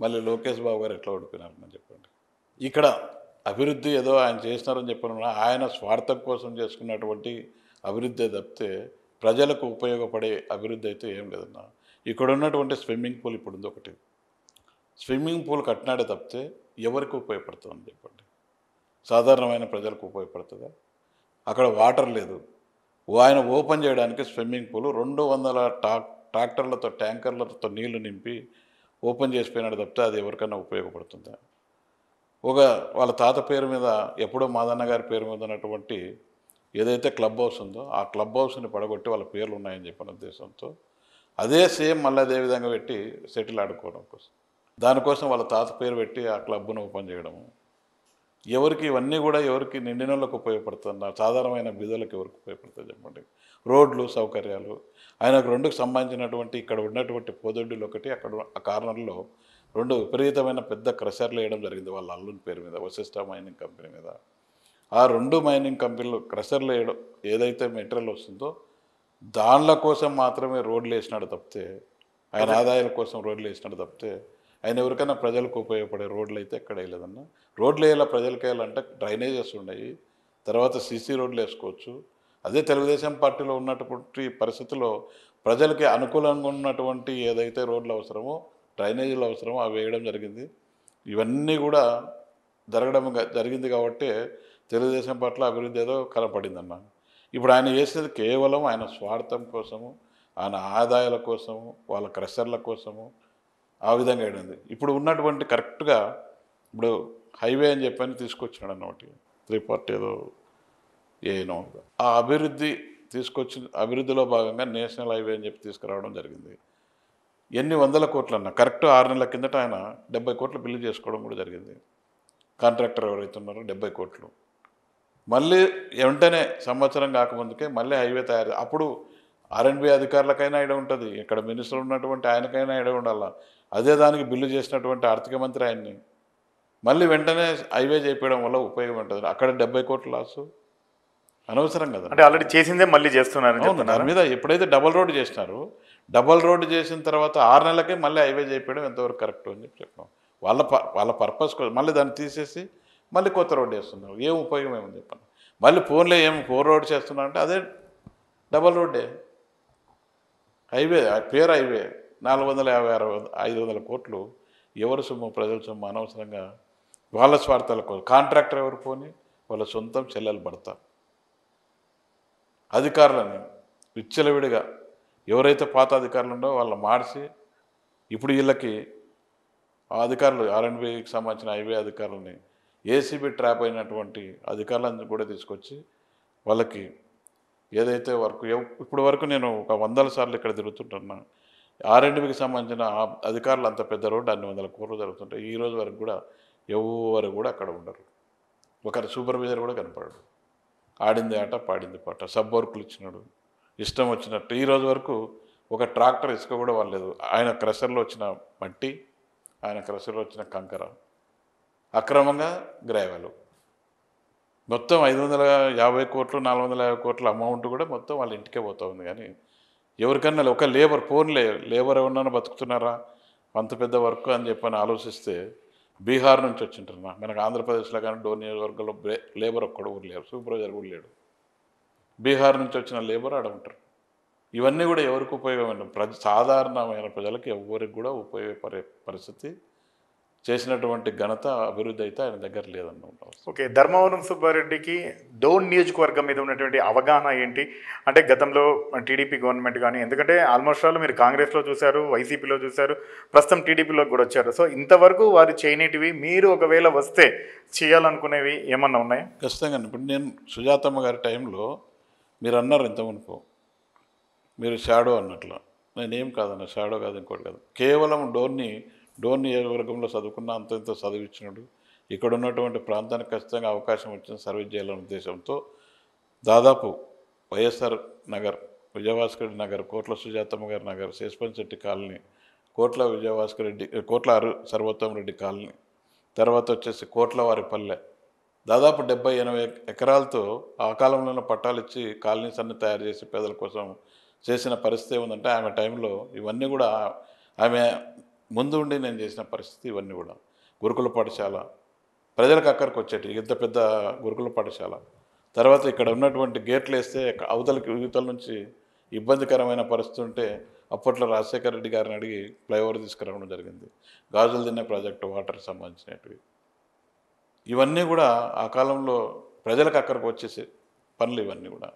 S2: మళ్ళీ లోకేష్ బాబు గారు ఎట్లా ఓడిపోయినారని చెప్పండి. ఇక్కడ అభివృద్ధి ఏదో ఆయన చేసినారని చెప్పిన ఆయన స్వార్థం కోసం చేసుకున్నటువంటి అభివృద్ధి తప్పితే ప్రజలకు ఉపయోగపడే అభివృద్ధి అయితే ఏం లేదన్న. ఇక్కడ ఉన్నటువంటి స్విమ్మింగ్ పూల్ ఇప్పుడు ఉంది ఒకటి, స్విమ్మింగ్ పూల్ కట్టినాడే తప్పితే ఎవరికి ఉపయోగపడుతుందని చెప్పండి. సాధారణమైన ప్రజలకు ఉపయోగపడుతుందా? అక్కడ వాటర్ లేదు. ఆయన ఓపెన్ చేయడానికి స్విమ్మింగ్ పూల్ 200 ట్రాక్టర్లతో ట్యాంకర్లతో నీళ్లు నింపి ఓపెన్ చేసిపోయినాడు తప్పితే అది ఎవరికైనా ఉపయోగపడుతుందా? ఒక వాళ్ళ తాత పేరు మీద ఎప్పుడో మాదన్న గారి పేరు మీద ఉన్నటువంటి ఏదైతే క్లబ్ హౌస్ ఉందో ఆ క్లబ్ హౌస్ని పడగొట్టి వాళ్ళ పేర్లు ఉన్నాయని చెప్పిన ఉద్దేశంతో అదే సేమ్ మళ్ళీ అదే విధంగా పెట్టి సెటిల్ ఆడుకోవడం కోసం, దానికోసం వాళ్ళ తాత పేరు పెట్టి ఆ క్లబ్ను ఓపెన్ చేయడము. ఎవరికి ఇవన్నీ కూడా ఎవరికి నిండినోళ్ళకు ఉపయోగపడుతున్నారు, సాధారణమైన బీదలకు ఎవరికి ఉపయోగపడుతుంది చెప్పండి. రోడ్లు సౌకర్యాలు ఆయనకు రెండుకు సంబంధించినటువంటి ఇక్కడ ఉన్నటువంటి పోదొడ్డులు ఒకటి, అక్కడ ఆ కార్నర్లో రెండు విపరీతమైన పెద్ద క్రషర్లు వేయడం జరిగింది వాళ్ళ అల్లుని పేరు మీద, వశిష్ట మైనింగ్ కంపెనీ మీద. ఆ రెండు మైనింగ్ కంపెనీలు క్రషర్లు వేయడం ఏదైతే మెటీరియల్ వస్తుందో దానిల కోసం మాత్రమే రోడ్లు వేసినాడు తప్పితే, ఆయన ఆదాయాల కోసం రోడ్లు వేసినాడు తప్పితే ఆయన ఎవరికైనా ప్రజలకు ఉపయోగపడే రోడ్లు అయితే ఎక్కడ వేయలేదన్న. రోడ్లు వేయాల ప్రజలకు వేయాలంటే డ్రైనేజెస్ ఉన్నాయి, తర్వాత సీసీ రోడ్లు వేసుకోవచ్చు. అదే తెలుగుదేశం పార్టీలో ఉన్నటువంటి పరిస్థితుల్లో ప్రజలకి అనుకూలంగా ఉన్నటువంటి ఏదైతే రోడ్లు అవసరమో డ్రైనేజీలు అవసరమో అవి వేయడం జరిగింది. ఇవన్నీ కూడా జరిగింది కాబట్టి తెలుగుదేశం పట్ల అభివృద్ధి ఏదో కనపడిందన్న. ఇప్పుడు ఆయన చేసేది కేవలం ఆయన స్వార్థం కోసము, ఆయన ఆదాయాల కోసము, వాళ్ళ క్రషర్ల కోసము ఆ విధంగా వేయడింది. ఇప్పుడు ఉన్నటువంటి కరెక్ట్గా ఇప్పుడు హైవే అని చెప్పని తీసుకొచ్చినాడు అన్నమాట, 340 ఏదో ఏనో ఆ అభివృద్ధి అభివృద్ధిలో భాగంగా నేషనల్ హైవే అని చెప్పి తీసుకురావడం జరిగింది. ఎన్ని వందల కోట్లు అన్న, కరెక్ట్ 6 నెలల కిందట ఆయన 70 కోట్లు బిల్లు చేసుకోవడం కూడా జరిగింది. కాంట్రాక్టర్ ఎవరైతే ఉన్నారో 70 కోట్లు. మళ్ళీ వెంటనే సంవత్సరం కాకముందుకే మళ్ళీ హైవే తయారు. అప్పుడు R&B అధికారులకైనా ఐడియా ఉంటుంది, ఇక్కడ మినిస్టర్ ఉన్నటువంటి ఆయనకైనా ఐడియా ఉండాల. అదే దానికి బిల్లు చేసినటువంటి ఆర్థిక మంత్రి ఆయన్ని మళ్ళీ వెంటనే హైవే చేయించడం వల్ల ఉపయోగం ఉంటుంది. అక్కడ 70 కోట్ల లాసు అనవసరం కదా.
S1: అంటే ఆల్రెడీ చేసిందే మళ్ళీ చేస్తున్నారు.
S2: దాని మీద ఎప్పుడైతే డబల్ రోడ్డు చేసినారో, డబల్ రోడ్డు చేసిన తర్వాత 6 నెలలకే మళ్ళీ హైవే చేయించడం ఎంతవరకు కరెక్ట్ అని చెప్పాం. వాళ్ళ పర్పస్ కోసం మళ్ళీ దాన్ని తీసేసి మళ్ళీ కొత్త రోడ్డు వేస్తున్నారు. ఏం ఉపయోగం ఏమని చెప్పాను. మళ్ళీ ఫోన్లో ఏం 4 రోడ్ చేస్తున్నా అంటే అదే డబల్ రోడ్డే. హైవే పేరు హైవే 450, 500 కోట్లు ఎవరు సొమ్ము, ప్రజల సొమ్ము అనవసరంగా వాళ్ళ స్వార్థాల కోసం. కాంట్రాక్టర్ ఎవరు పోని వాళ్ళ సొంతం చెల్లెలు భర్త. అధికారులని విచ్చలవిడిగా ఎవరైతే పాత అధికారులు ఉండో వాళ్ళని మార్చి ఇప్పుడు వీళ్ళకి ఆ అధికారులు R&Bకి సంబంధించిన హైవే అధికారులని ఏసీబీ ట్రాప్ అయినటువంటి అధికారులను కూడా తీసుకొచ్చి వాళ్ళకి ఏదైతే వర్క్ ఇప్పుడు వరకు నేను ఒక 100 సార్లు ఇక్కడ తిరుగుతుంటున్నా. R&Bకి సంబంధించిన అధికారులు అంత పెద్ద రోడ్డు అన్ని 100 కోట్లు జరుగుతుంటాయి. ఈ రోజు వరకు కూడా ఎవరు కూడా అక్కడ ఉండరు. ఒకరి సూపర్వైజర్ కూడా కనపడడు. ఆడింది ఆట పాడింది పాట, సబ్ వర్కులు ఇచ్చినాడు ఇష్టం వచ్చినట్టు. ఈ రోజు వరకు ఒక ట్రాక్టర్ ఇసుక కూడా వాళ్ళలేదు. ఆయన క్రషర్లో వచ్చిన మట్టి, ఆయన క్రషర్లో వచ్చిన కంకర, అక్రమంగా గ్రావెలు మొత్తం 550 కోట్లు 450 కోట్ల అమౌంట్ కూడా మొత్తం వాళ్ళ ఇంటికే పోతూ ఉంది. కానీ ఎవరికన్నా ఒక లేబర్ లేబర్ ఎవరన్నా బతుకుతున్నారా అంత పెద్ద వర్క్ అని చెప్పని ఆలోచిస్తే బీహార్ నుంచి వచ్చింటున్నా. మనకు ఆంధ్రప్రదేశ్లో కానీ డోర్ నియోజకవర్గంలో లేబర్ ఒక్కడు కూడా లేరు, సూపర్వైజర్ కూడా లేడు. బీహార్ నుంచి వచ్చిన లేబర్ ఆడ ఉంటారు. ఇవన్నీ కూడా ఎవరికి ఉపయోగమైన సాధారణమైన ప్రజలకు ఎవరికి కూడా ఉపయోగపడే పరిస్థితి చేసినటువంటి ఘనత అభివృద్ధి అయితే ఆయన దగ్గర లేదన్నమాట.
S1: ఓకే, ధర్మవరం సుబ్బారెడ్డికి డోన్ నియోజకవర్గం మీద ఉన్నటువంటి అవగాహన ఏంటి? అంటే గతంలో టీడీపీ గవర్నమెంట్ కానీ, ఎందుకంటే ఆల్మోస్ట్ ఆల్ మీరు కాంగ్రెస్లో చూశారు, వైసీపీలో చూశారు, ప్రస్తుతం టీడీపీలో కూడా వచ్చారు. సో ఇంతవరకు వారు చేయనేటివి మీరు ఒకవేళ వస్తే చేయాలనుకునేవి ఏమన్నా ఉన్నాయా?
S2: ఖచ్చితంగా. ఇప్పుడు నేను సుజాతమ్మ గారి టైంలో మీరు అన్నారు ఇంతమునుపు, మీరు షాడో అన్నట్లు. నేనేం కాదన్న, షాడో కాదు, ఇంకోటి కాదు. కేవలం డోన్ నియోజకవర్గంలో చదువుకున్న అంత చదివించినాడు. ఇక్కడ ఉన్నటువంటి ప్రాంతానికి ఖచ్చితంగా అవకాశం వచ్చిన సర్వీస్ చేయాలనే ఉద్దేశంతో దాదాపు వైఎస్ఆర్ నగర్, విజయభాస్కర్ నగర్, కోట్ల సుజాతమ్మ గారి నగర్, శేషపంశెట్టి కాలనీ, కోట్ల విజయభాస్కర్ రెడ్డి, కోట్ల సర్వోత్తమ రెడ్డి కాలనీ, తర్వాత వచ్చేసి కోట్లవారిపల్లె, దాదాపు 70-80 ఎకరాలతో ఆ కాలంలో పట్టాలు ఇచ్చి కాలనీస్ అన్ని తయారు చేసి పేదల కోసం చేసిన పరిస్థితి ఏముందంటే ఆమె టైంలో ఇవన్నీ కూడా ఆమె ముందు ఉండి నేను చేసిన పరిస్థితి. ఇవన్నీ కూడా గురుకుల పాఠశాల ప్రజలకు అక్కడికి వచ్చేటి, ఇంత పెద్ద గురుకుల పాఠశాల. తర్వాత ఇక్కడ ఉన్నటువంటి గేట్లు వేస్తే యువతల నుంచి ఇబ్బందికరమైన పరిస్థితి ఉంటే అప్పట్లో రాజశేఖర రెడ్డి గారిని అడిగి ఫ్లైఓవర్ తీసుకురావడం జరిగింది. గాజులు తినే ప్రాజెక్టు, వాటర్కి సంబంధించినవి. ఇవన్నీ కూడా ఆ కాలంలో ప్రజలకు అక్కడికి వచ్చేసే పనులు. ఇవన్నీ కూడా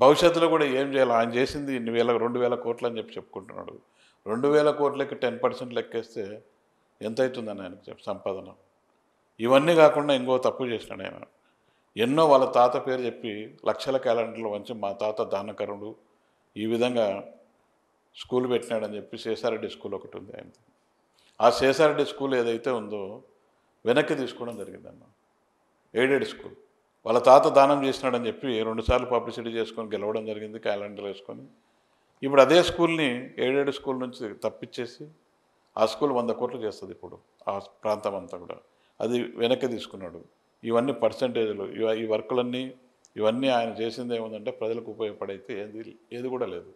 S2: భవిష్యత్తులో కూడా ఏం చేయాలి, ఆయన చేసింది 2,000 కోట్లు అని చెప్పుకుంటున్నాడు. 2,000 కోట్లకి 10% లెక్కేస్తే ఎంత అవుతుందని ఆయనకు సంపాదన. ఇవన్నీ కాకుండా ఇంకో తప్పు చేసినాడు ఆయన. ఎన్నో వాళ్ళ తాత పేరు చెప్పి లక్షల క్యాలెండర్లు వంచి మా తాత దానకరుడు ఈ విధంగా స్కూల్ పెట్టినాడని చెప్పి శేషారెడ్డి స్కూల్ ఒకటి ఉంది ఆయన. ఆ శేషారెడ్డి స్కూల్ ఏదైతే ఉందో వెనక్కి తీసుకోవడం జరిగిందన్న. ఎయిడెడ్ స్కూల్ వాళ్ళ తాత దానం చేసినాడని చెప్పి 2 సార్లు పబ్లిసిటీ చేసుకొని గెలవడం జరిగింది, క్యాలెండర్ వేసుకొని. ఇప్పుడు అదే స్కూల్ని ఎయిడెడ్ స్కూల్ నుంచి తప్పించేసి ఆ స్కూల్ 100 కోట్లు చేస్తుంది ఇప్పుడు ఆ ప్రాంతం అంతా కూడా. అది వెనక్కి తీసుకున్నాడు. ఇవన్నీ పర్సంటేజ్లు ఈ వర్కులన్నీ ఇవన్నీ ఆయన చేసింది ఏముందంటే ప్రజలకు ఉపయోగపడైతే ఏది కూడా లేదు.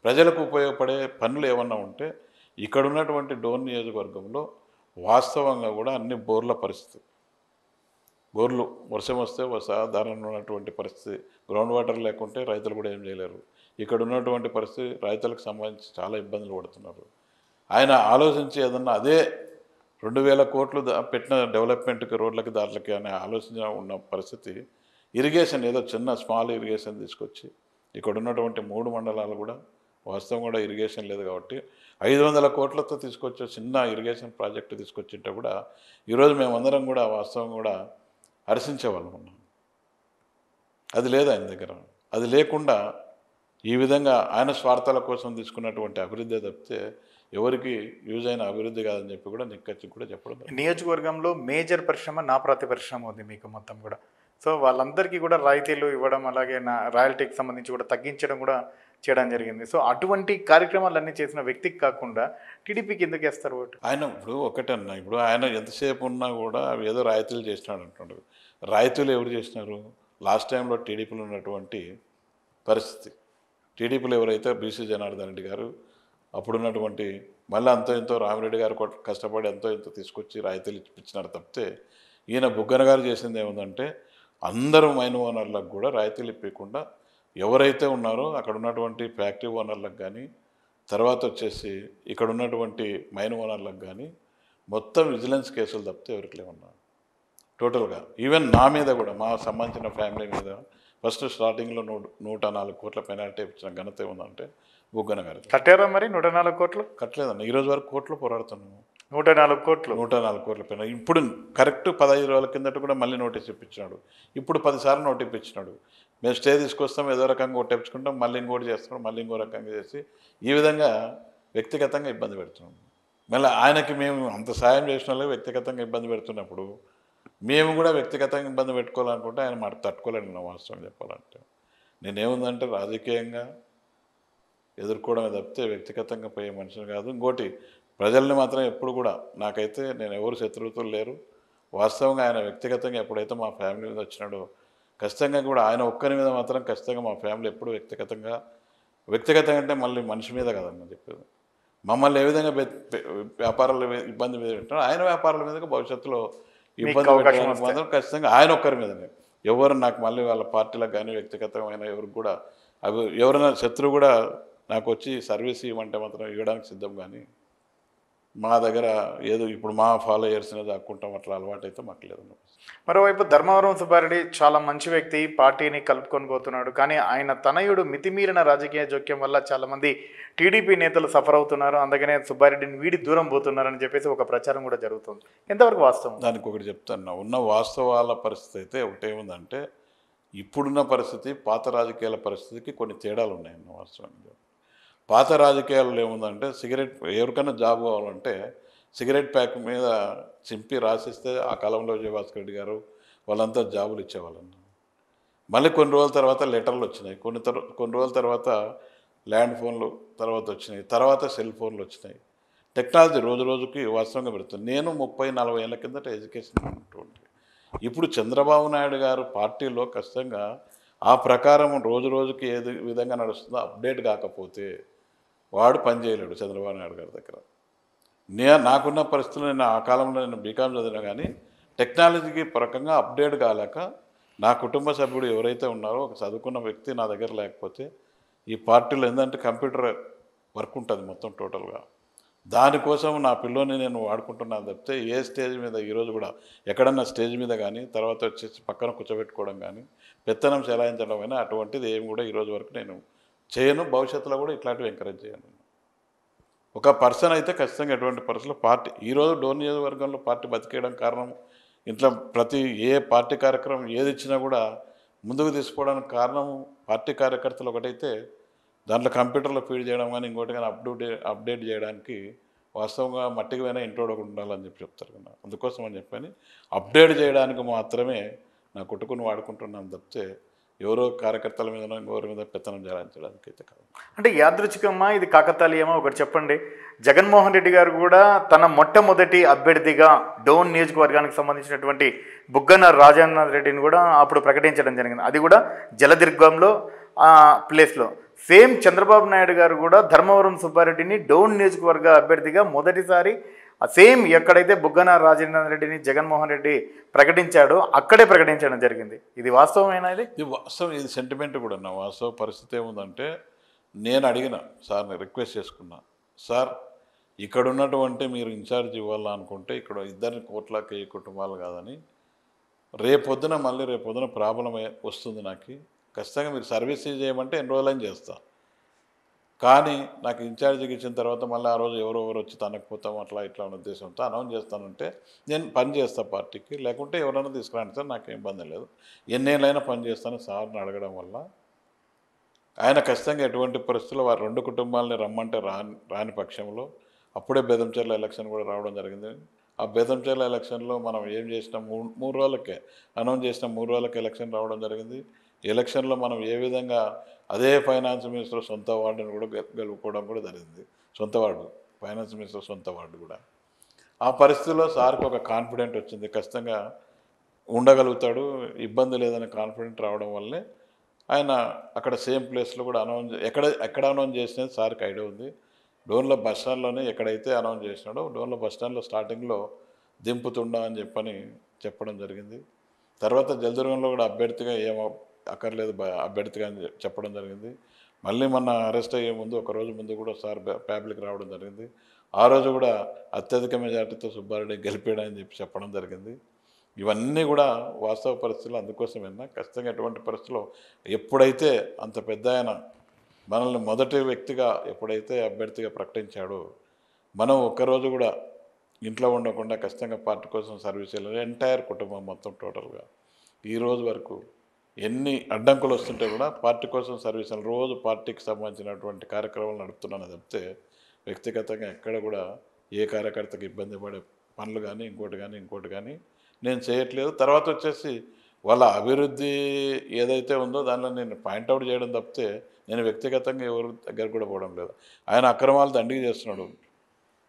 S2: ప్రజలకు ఉపయోగపడే పనులు ఏమన్నా ఉంటే ఇక్కడ ఉన్నటువంటి డోన్ నియోజకవర్గంలో వాస్తవంగా కూడా అన్ని బోర్ల పరిస్థితి, బోర్లు వర్షం వస్తే సాధారణంగా ఉన్నటువంటి పరిస్థితి, గ్రౌండ్ వాటర్ లేకుంటే రైతులు కూడా ఏం చేయలేరు. ఇక్కడ ఉన్నటువంటి పరిస్థితి రైతులకు సంబంధించి చాలా ఇబ్బందులు పడుతున్నారు. ఆయన ఆలోచించి ఏదన్నా అదే 2000 కోట్లు పెట్టిన డెవలప్మెంట్కి రోడ్లకి దాట్లకి అనే ఆలోచన ఉన్న పరిస్థితి, ఇరిగేషన్ ఏదో చిన్న స్మాల్ ఇరిగేషన్ తీసుకొచ్చి ఇక్కడ ఉన్నటువంటి 3 మండలాలు కూడా వాస్తవం కూడా ఇరిగేషన్ లేదు కాబట్టి 500 కోట్లతో తీసుకొచ్చే చిన్న ఇరిగేషన్ ప్రాజెక్టు తీసుకొచ్చింటే కూడా ఈరోజు మేమందరం కూడా వాస్తవం కూడా హర్షించేవాళ్ళం ఉన్నాం. అది లేదు ఆయన దగ్గర. అది లేకుండా ఈ విధంగా ఆయన స్వార్థాల కోసం తీసుకున్నటువంటి అభివృద్ధి తప్పితే ఎవరికి యూజ్ అయిన అభివృద్ధి కాదని చెప్పి కూడా నిక్కచ్చి కూడా చెప్పడం.
S1: నియోజకవర్గంలో మేజర్ పరిశ్రమ నా ప్రతి పరిశ్రమ ఉంది మీకు మొత్తం కూడా. సో వాళ్ళందరికీ కూడా రాయితీలు ఇవ్వడం, అలాగే నా రాయల్టీకి సంబంధించి కూడా తగ్గించడం కూడా చేయడం జరిగింది. సో అటువంటి కార్యక్రమాలన్నీ చేసిన వ్యక్తికి కాకుండా టీడీపీకి ఎందుకు వేస్తారు ఓటు?
S2: ఆయన ఇప్పుడు ఒకటన్నా, ఇప్పుడు ఆయన ఎంతసేపు ఉన్నా కూడా అవి ఏదో రాయితీలు చేసినాడు అంటున్నాడు. రాయితీలు ఎవరు చేసినారు? లాస్ట్ టైంలో టీడీపీలో ఉన్నటువంటి పరిస్థితి, టీడీపీలో ఎవరైతే బీసీ జనార్దన్ రెడ్డి గారు అప్పుడున్నటువంటి మళ్ళీ అంతో ఎంతో రామిరెడ్డి గారు కష్టపడి ఎంతో ఎంతో తీసుకొచ్చి రాయితీలు ఇప్పించినారు తప్పితే ఈయన బుగ్గన గారు చేసింది ఏముందంటే అందరూ మైన్ ఓనర్లకు కూడా రాయితీలు ఇప్పకుండా ఎవరైతే ఉన్నారో అక్కడ ఉన్నటువంటి ఫ్యాక్టరీ ఓనర్లకు కానీ తర్వాత వచ్చేసి ఇక్కడ ఉన్నటువంటి మైన్ ఓనర్లకు కానీ మొత్తం విజిలెన్స్ కేసులు తప్పితే ఎవరికి లేవన్నా టోటల్గా. ఈవెన్ నా మీద కూడా మా సంబంధించిన ఫ్యామిలీ మీద ఫస్ట్ స్టార్టింగ్లో 104 కోట్ల పెనాల్టీ ఇచ్చిన ఘనత ఏముందంటే బుగ్గన గారు.
S1: కట్టారా మరి 104 కోట్లు?
S2: కట్టలేదన్న. ఈరోజు వరకు కోర్టులో పోరాడుతున్నాము.
S1: 104 కోట్లు
S2: 104 కోట్ల పెనాల్టీ. ఇప్పుడు కరెక్ట్ 15 రోజుల కిందట కూడా మళ్ళీ నోటీస్ ఇప్పించినాడు. ఇప్పుడు 10 సార్లు నోటీస్ ఇప్పించినాడు. మేము స్టే తీసుకొస్తాం, ఏదో రకంగా కొట్టేపించుకుంటాం, మళ్ళీ ఇంకోటి చేస్తున్నాం, మళ్ళీ ఇంకో రకంగా చేసి ఈ విధంగా వ్యక్తిగతంగా ఇబ్బంది పెడుతున్నాం. మళ్ళీ ఆయనకి మేము అంత సాయం చేసిన వాళ్ళకి వ్యక్తిగతంగా ఇబ్బంది పెడుతున్నప్పుడు మేము కూడా వ్యక్తిగతంగా ఇబ్బంది పెట్టుకోవాలనుకుంటే ఆయన మాట తట్టుకోలేను. నా వాస్తవం చెప్పాలంటే నేనేముందంటే రాజకీయంగా ఎదుర్కోవడమే తప్పితే వ్యక్తిగతంగా పోయే మనిషిని కాదు. ఇంకోటి ప్రజల్ని మాత్రం ఎప్పుడు కూడా నాకైతే నేను ఎవరు శత్రువుతులు లేరు. వాస్తవంగా ఆయన వ్యక్తిగతంగా ఎప్పుడైతే మా ఫ్యామిలీ మీద వచ్చినాడో ఖచ్చితంగా కూడా ఆయన ఒక్కరి మీద మాత్రం ఖచ్చితంగా మా ఫ్యామిలీ ఎప్పుడు వ్యక్తిగతంగా అంటే మళ్ళీ మనిషి మీద కదన్న చెప్పేది. మమ్మల్ని ఏ విధంగా వ్యాపారాల ఇబ్బంది మీద పెట్టాడో ఆయన వ్యాపారాల మీదగా భవిష్యత్తులో ఇబ్బంది పెట్టడానికి మాత్రం ఖచ్చితంగా ఆయన ఒక్కరి మీదనే. ఎవరు నాకు మళ్ళీ వాళ్ళ పార్టీలకు కానీ వ్యక్తిగతమైన ఎవరికి కూడా అవి ఎవరైనా శత్రువు కూడా నాకు వచ్చి సర్వీస్ ఇవ్వమంటే మాత్రం ఇవ్వడానికి సిద్ధం. కానీ మా దగ్గర ఏదో ఇప్పుడు మా ఫాలోయర్స్ని దాక్కుంటాం అట్లా అలవాటు అయితే మాకు లేదు.
S1: మరోవైపు ధర్మవరం సుబ్బారెడ్డి చాలా మంచి వ్యక్తి, పార్టీని కలుపుకొని పోతున్నాడు. కానీ ఆయన తనయుడు మితిమీరిన రాజకీయ జోక్యం వల్ల చాలామంది టీడీపీ నేతలు సఫర్ అవుతున్నారు. అందుకనే సుబ్బారెడ్డిని వీడి దూరం పోతున్నారని చెప్పేసి ఒక ప్రచారం కూడా జరుగుతుంది. ఎంతవరకు వాస్తవం?
S2: దానికి ఒకటి చెప్తాను. ఉన్న వాస్తవాల పరిస్థితి అయితే ఒకటేముందంటే ఇప్పుడున్న పరిస్థితి పాత రాజకీయాల పరిస్థితికి కొన్ని తేడాలు ఉన్నాయన్న వాస్తవంగా. పాత రాజకీయాల్లో ఏముందంటే సిగరెట్ ఎవరికైనా జాబ్ కావాలంటే సిగరెట్ ప్యాక్ మీద చింపి రాసిస్తే ఆ కాలంలో విజయభాస్కర్ రెడ్డి గారు వాళ్ళంతా జాబులు ఇచ్చేవాళ్ళన్న. మళ్ళీ కొన్ని రోజుల తర్వాత లెటర్లు వచ్చినాయి, కొన్ని రోజుల తర్వాత ల్యాండ్ ఫోన్లు తర్వాత వచ్చినాయి, తర్వాత సెల్ ఫోన్లు వచ్చినాయి. టెక్నాలజీ రోజు రోజుకి వాస్తవంగా పెడుతుంది. నేను 30-40 ఏళ్ళ కిందట ఎడ్యుకేషన్ ఉన్నటువంటి ఇప్పుడు చంద్రబాబు నాయుడు గారు పార్టీలో ఖచ్చితంగా ఆ ప్రకారం రోజు రోజుకి ఏది విధంగా నడుస్తుందో అప్డేట్ కాకపోతే వాడు పనిచేయలేడు చంద్రబాబు నాయుడు గారి దగ్గర. నాకున్న పరిస్థితుల్లో నేను ఆ కాలంలో నేను బీకామ్ చదివినా కానీ టెక్నాలజీకి పరకంగా అప్డేట్ కాలేక నా కుటుంబ సభ్యుడు ఎవరైతే ఉన్నారో ఒక చదువుకున్న వ్యక్తి నా దగ్గర లేకపోతే ఈ పార్టీలో ఏంటంటే కంప్యూటర్ వర్క్ ఉంటుంది మొత్తం టోటల్గా. దానికోసం నా పిల్లోని నేను వాడుకుంటున్నాను తప్పితే ఏ స్టేజ్ మీద ఈరోజు కూడా ఎక్కడన్నా స్టేజ్ మీద కానీ తర్వాత వచ్చేసి పక్కన కూర్చోబెట్టుకోవడం కానీ పెత్తనం చెలాయించడం అయినా అటువంటిది ఏమి కూడా ఈరోజు వరకు నేను చేయను. భవిష్యత్తులో కూడా ఇట్లాంటివి ఎంకరేజ్ చేయను. ఒక పర్సన్ అయితే ఖచ్చితంగా ఎటువంటి పరిస్థితుల్లో పార్టీ ఈరోజు డోన్ నియోజకవర్గంలో పార్టీ బతికేయడం కారణం ఇంట్లో ప్రతి ఏ పార్టీ కార్యక్రమం ఏది ఇచ్చినా కూడా ముందుకు తీసుకోవడానికి కారణం పార్టీ కార్యకర్తలు ఒకటైతే దాంట్లో కంప్యూటర్లో ఫీడ్ చేయడం కానీ ఇంకోటి కానీ అప్డేట్ చేయడానికి వాస్తవంగా మట్టికి పోయినా ఇంట్లో ఒకటి ఉండాలని చెప్తారు కదా, అందుకోసం అని చెప్పని అప్డేట్ చేయడానికి మాత్రమే నా కుటుంబం వాడుకుంటున్నాను తప్పితే ఎవరో కార్యకర్తల మీద ఎవరి మీద పెత్తనం చేయించడానికి అయితే కాదు.
S1: అంటే యాదృచ్ఛికమ్మా ఇది కాకతాళీయమా ఒకటి చెప్పండి. జగన్మోహన్ రెడ్డి గారు కూడా తన మొట్టమొదటి అభ్యర్థిగా డోన్ నియోజకవర్గానికి సంబంధించినటువంటి బుగ్గన రాజేంద్ర రెడ్డిని కూడా అప్పుడు ప్రకటించడం జరిగింది. అది కూడా జలదుర్గంలో ప్లేస్లో. సేమ్ చంద్రబాబు నాయుడు గారు కూడా ధర్మవరం సుబ్బారెడ్డిని డోన్ నియోజకవర్గ అభ్యర్థిగా మొదటిసారి సేమ్ ఎక్కడైతే బుగ్గన రాజేంద్ర రెడ్డిని జగన్మోహన్ రెడ్డి ప్రకటించాడో అక్కడే ప్రకటించడం జరిగింది. ఇది వాస్తవమేనా?
S2: ఇది వాస్తవం, ఇది సెంటిమెంట్ కూడా. నా వాస్తవ పరిస్థితి ఏముందంటే నేను అడిగిన సార్ని రిక్వెస్ట్ చేసుకున్నా, సార్ ఇక్కడ ఉన్నటువంటి మీరు ఇన్ఛార్జ్ ఇవ్వాలనుకుంటే ఇక్కడ ఇద్దరిని కోట్లకి కుటుంబాలు కాదని రేపొద్దున ప్రాబ్లం వస్తుంది, నాకు ఖచ్చితంగా మీరు సర్వీస్ చేయమంటే ఎన్ని రోజులని చేస్తా, కానీ నాకు ఇన్ఛార్జికి ఇచ్చిన తర్వాత మళ్ళీ ఆ రోజు ఎవరు వచ్చి తనకపోతాం అట్లా ఇట్లా ఉన్న ఉద్దేశంతో అనౌన్స్ చేస్తానంటే నేను పని చేస్తాను పార్టీకి, లేకుంటే ఎవరైనా తీసుకురాండి సార్, నాకేం ఇబ్బంది లేదు, ఎన్నేళ్ళైనా పని చేస్తాను సార్ని అడగడం వల్ల ఆయన ఖచ్చితంగా ఎటువంటి పరిస్థితుల్లో వారు రెండు కుటుంబాలని రమ్మంటే రాని పక్షంలో అప్పుడే బేదంచెర్ల ఎలక్షన్ కూడా రావడం జరిగింది. ఆ బేదంచెర్ల ఎలక్షన్లో మనం ఏం చేసినాం, మూడు రోజులకే అనౌన్స్ చేసిన 3 రోజులకే ఎలక్షన్ రావడం జరిగింది. ఎలక్షన్లో మనం ఏ విధంగా అదే ఫైనాన్స్ మినిస్టర్ సొంత వార్డుని కూడా గెలుపుకోవడం కూడా జరిగింది. సొంత వార్డు, ఫైనాన్స్ మినిస్టర్ సొంత వార్డు కూడా. ఆ పరిస్థితుల్లో సార్కి ఒక కాన్ఫిడెంట్ వచ్చింది, ఖచ్చితంగా ఉండగలుగుతాడు, ఇబ్బంది లేదని కాన్ఫిడెంట్ రావడం వల్లే ఆయన అక్కడ సేమ్ ప్లేస్లో కూడా ఎక్కడ అనౌన్స్ చేసినది సార్కి ఐడియా ఉంది. డోన్లో బస్ స్టాండ్లోనే ఎక్కడైతే అనౌన్స్ చేసినాడో డోన్లో బస్ స్టాండ్లో స్టార్టింగ్లో దింపుతుండా అని చెప్పడం జరిగింది. తర్వాత జలదుర్గంలో కూడా అభ్యర్థిగా అక్కర్లేదు అభ్యర్థిగా అని చెప్పడం జరిగింది. మళ్ళీ మొన్న అరెస్ట్ అయ్యే ముందు ఒకరోజు ముందు కూడా సార్ ఫ్యామిలీకి రావడం జరిగింది. ఆ రోజు కూడా అత్యధిక మెజార్టీతో సుబ్బారెడ్డి గెలిపాడని చెప్పడం జరిగింది. ఇవన్నీ కూడా వాస్తవ పరిస్థితులు. అందుకోసమైనా ఖచ్చితంగా ఎటువంటి పరిస్థితుల్లో ఎప్పుడైతే అంత పెద్ద ఆయన మనల్ని మొదటి వ్యక్తిగా ఎప్పుడైతే అభ్యర్థిగా ప్రకటించాడో మనం ఒక్కరోజు కూడా ఇంట్లో ఉండకుండా ఖచ్చితంగా పార్టీ కోసం సర్వీస్ చేయాలి. ఎంటైర్ కుటుంబం మొత్తం టోటల్గా ఈ రోజు వరకు ఎన్ని అడ్డంకులు వస్తుంటే కూడా పార్టీ కోసం సర్వీస్ రోజు పార్టీకి సంబంధించినటువంటి కార్యక్రమాలు నడుపుతున్నాను తప్పితే వ్యక్తిగతంగా ఎక్కడ కూడా ఏ కార్యకర్తకు ఇబ్బంది పడే పనులు కానీ ఇంకోటి కానీ నేను చేయట్లేదు. తర్వాత వచ్చేసి వాళ్ళ అభివృద్ధి ఏదైతే ఉందో దానిలో నేను పాయింట్అవుట్ చేయడం తప్పితే నేను వ్యక్తిగతంగా ఎవరి దగ్గర కూడా పోవడం లేదు. ఆయన అక్రమాలు దండిగా చేస్తున్నాడు,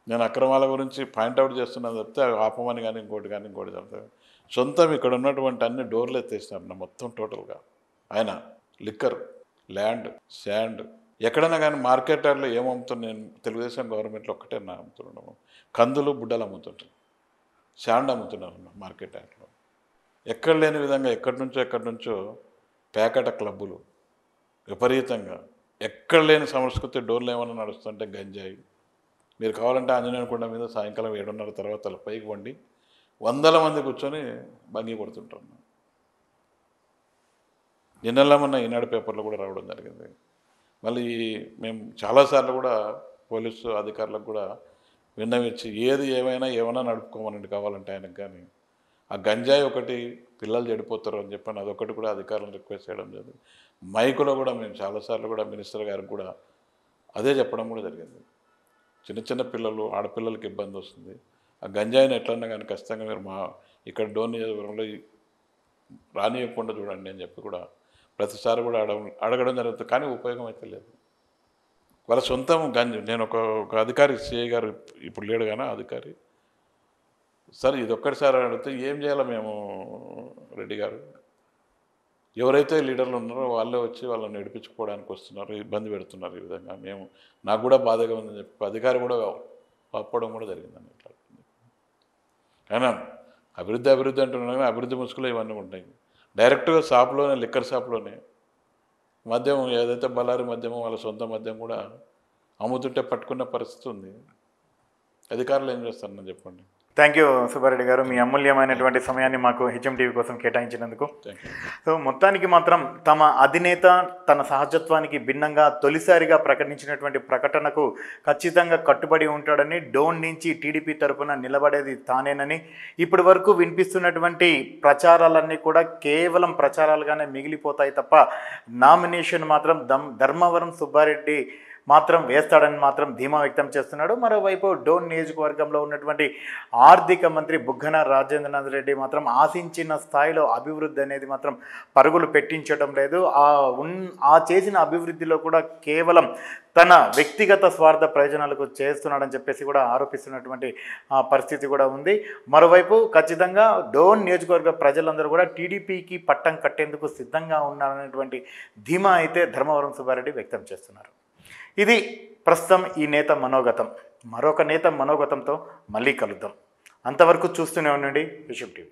S2: నేను అక్రమాల గురించి పాయింట్అవుట్ చేస్తున్నాను తప్పితే ఆపమని కానీ ఇంకోటి చెప్తాను. సొంతం ఇక్కడ ఉన్నటువంటి అన్ని డోర్లు ఎత్తేసినారు మొత్తం టోటల్గా. ఆయన లిక్కర్, ల్యాండ్, శాండ్ ఎక్కడైనా కానీ మార్కెట్ యార్డ్లో ఏమమ్ముతాను నేను తెలుగుదేశం గవర్నమెంట్లో ఒక్కటే నా అమ్ముతున్నాను. కందులు బుడ్డలు అమ్ముతుంటాను, శాండ్ అమ్ముతున్నారు మార్కెట్ యార్డ్లో. ఎక్కడ లేని విధంగా ఎక్కడి నుంచో పేకట క్లబ్బులు విపరీతంగా, ఎక్కడ లేని సంస్కృతి డోర్లు ఏమైనా నడుస్తుంటే గంజాయి. మీరు కావాలంటే ఆంజనేయ కొండ మీద సాయంకాలం 7:30 తర్వాత పైకి వండి 100 మంది కూర్చొని బంగి కొడుతుంటారు. నిన్నెల్లా మొన్న ఈనాడు పేపర్లో కూడా రావడం జరిగింది. మళ్ళీ మేము చాలాసార్లు కూడా పోలీసు అధికారులకు కూడా విన్నవించి ఏమైనా నడుపుకోమనండి కావాలంటే ఆయనకు. కానీ ఆ గంజాయి ఒకటి పిల్లలు చెడిపోతారు అని చెప్పని అదొకటి కూడా అధికారులను రిక్వెస్ట్ చేయడం జరిగింది. మైకులో కూడా మేము చాలాసార్లు కూడా మినిస్టర్ గారికి కూడా అదే చెప్పడం కూడా జరిగింది. చిన్న పిల్లలు, ఆడపిల్లలకి ఇబ్బంది వస్తుంది, ఆ గంజాయిని ఎట్లన్నా కానీ ఖచ్చితంగా మీరు ఇక్కడ డోన్ నియోజకవర్గంలో రానియకుండా చూడండి అని చెప్పి కూడా ప్రతిసారి కూడా అడగడం జరుగుతుంది. కానీ ఉపయోగం అయితే లేదు. వాళ్ళ సొంతం నేను ఒక అధికారి, సిఐ గారు ఇప్పుడు లేడు కానీ అధికారి, సార్ ఇది ఒక్కటిసారి అడిగితే ఏం చేయాలో మేము రెడ్డి గారు, ఎవరైతే లీడర్లు ఉన్నారో వాళ్ళే వచ్చి వాళ్ళని నడిపించుకోవడానికి వస్తున్నారు, ఇబ్బంది పెడుతున్నారు. ఈ విధంగా నాకు కూడా బాధగా ఉందని చెప్పి అధికారి కూడా ఒప్పడం కూడా జరిగిందని. ఇట్లా అయినా అభివృద్ధి అంటున్నాను, అభివృద్ధి ముసుగులో ఇవన్నీ ఉంటాయి. డైరెక్ట్గా షాప్లోనే, లిక్కర్ షాప్లోనే మద్యం ఏదైతే బళ్ళారి మద్యమో వాళ్ళ సొంత మద్యం కూడా అమ్ముతుంటే పట్టుకున్న పరిస్థితి ఉంది. అధికారులు ఏం చేస్తారని చెప్పండి.
S1: థ్యాంక్ యూ సుబ్బారెడ్డి గారు, మీ అమూల్యమైనటువంటి సమయాన్ని మాకు హెచ్ఎం టీవీ కోసం కేటాయించినందుకు.
S2: Thank you.
S1: సో మొత్తానికి మాత్రం తమ అధినేత తన సహజత్వానికి భిన్నంగా తొలిసారిగా ప్రకటించినటువంటి ప్రకటనకు ఖచ్చితంగా కట్టుబడి ఉంటాడని, డోన్ నుంచి టీడీపీ తరఫున నిలబడేది తానేనని, ఇప్పటి వరకు వినిపిస్తున్నటువంటి ప్రచారాలన్నీ కూడా కేవలం ప్రచారాలుగానే మిగిలిపోతాయి తప్ప నామినేషన్ మాత్రం ధర్మవరం సుబ్బారెడ్డి మాత్రం వేస్తాడని మాత్రం ధీమా వ్యక్తం చేస్తున్నాడు. మరోవైపు డోన్ నియోజకవర్గంలో ఉన్నటువంటి ఆర్థిక మంత్రి బుగ్గన రాజేంద్రనాథ్ రెడ్డి మాత్రం ఆశించిన స్థాయిలో అభివృద్ధి అనేది మాత్రం పరుగులు పెట్టించడం లేదు. ఆ చేసిన అభివృద్ధిలో కూడా కేవలం తన వ్యక్తిగత స్వార్థ ప్రయోజనాలకు చేస్తున్నాడని చెప్పేసి కూడా ఆరోపిస్తున్నటువంటి పరిస్థితి కూడా ఉంది. మరోవైపు ఖచ్చితంగా డోన్ నియోజకవర్గ ప్రజలందరూ కూడా టీడీపీకి పట్టం కట్టేందుకు సిద్ధంగా ఉన్నారనేటువంటి ధీమా అయితే ధర్మవరం సుబ్బారెడ్డి వ్యక్తం చేస్తున్నారు. ఇది ప్రస్తుతం ఈ నేత మనోగతం. మరొక నేత మనోగతంతో మళ్ళీ కలుద్దాం. అంతవరకు చూస్తూనే ఉండండి హెచ్ఎం టీవీ.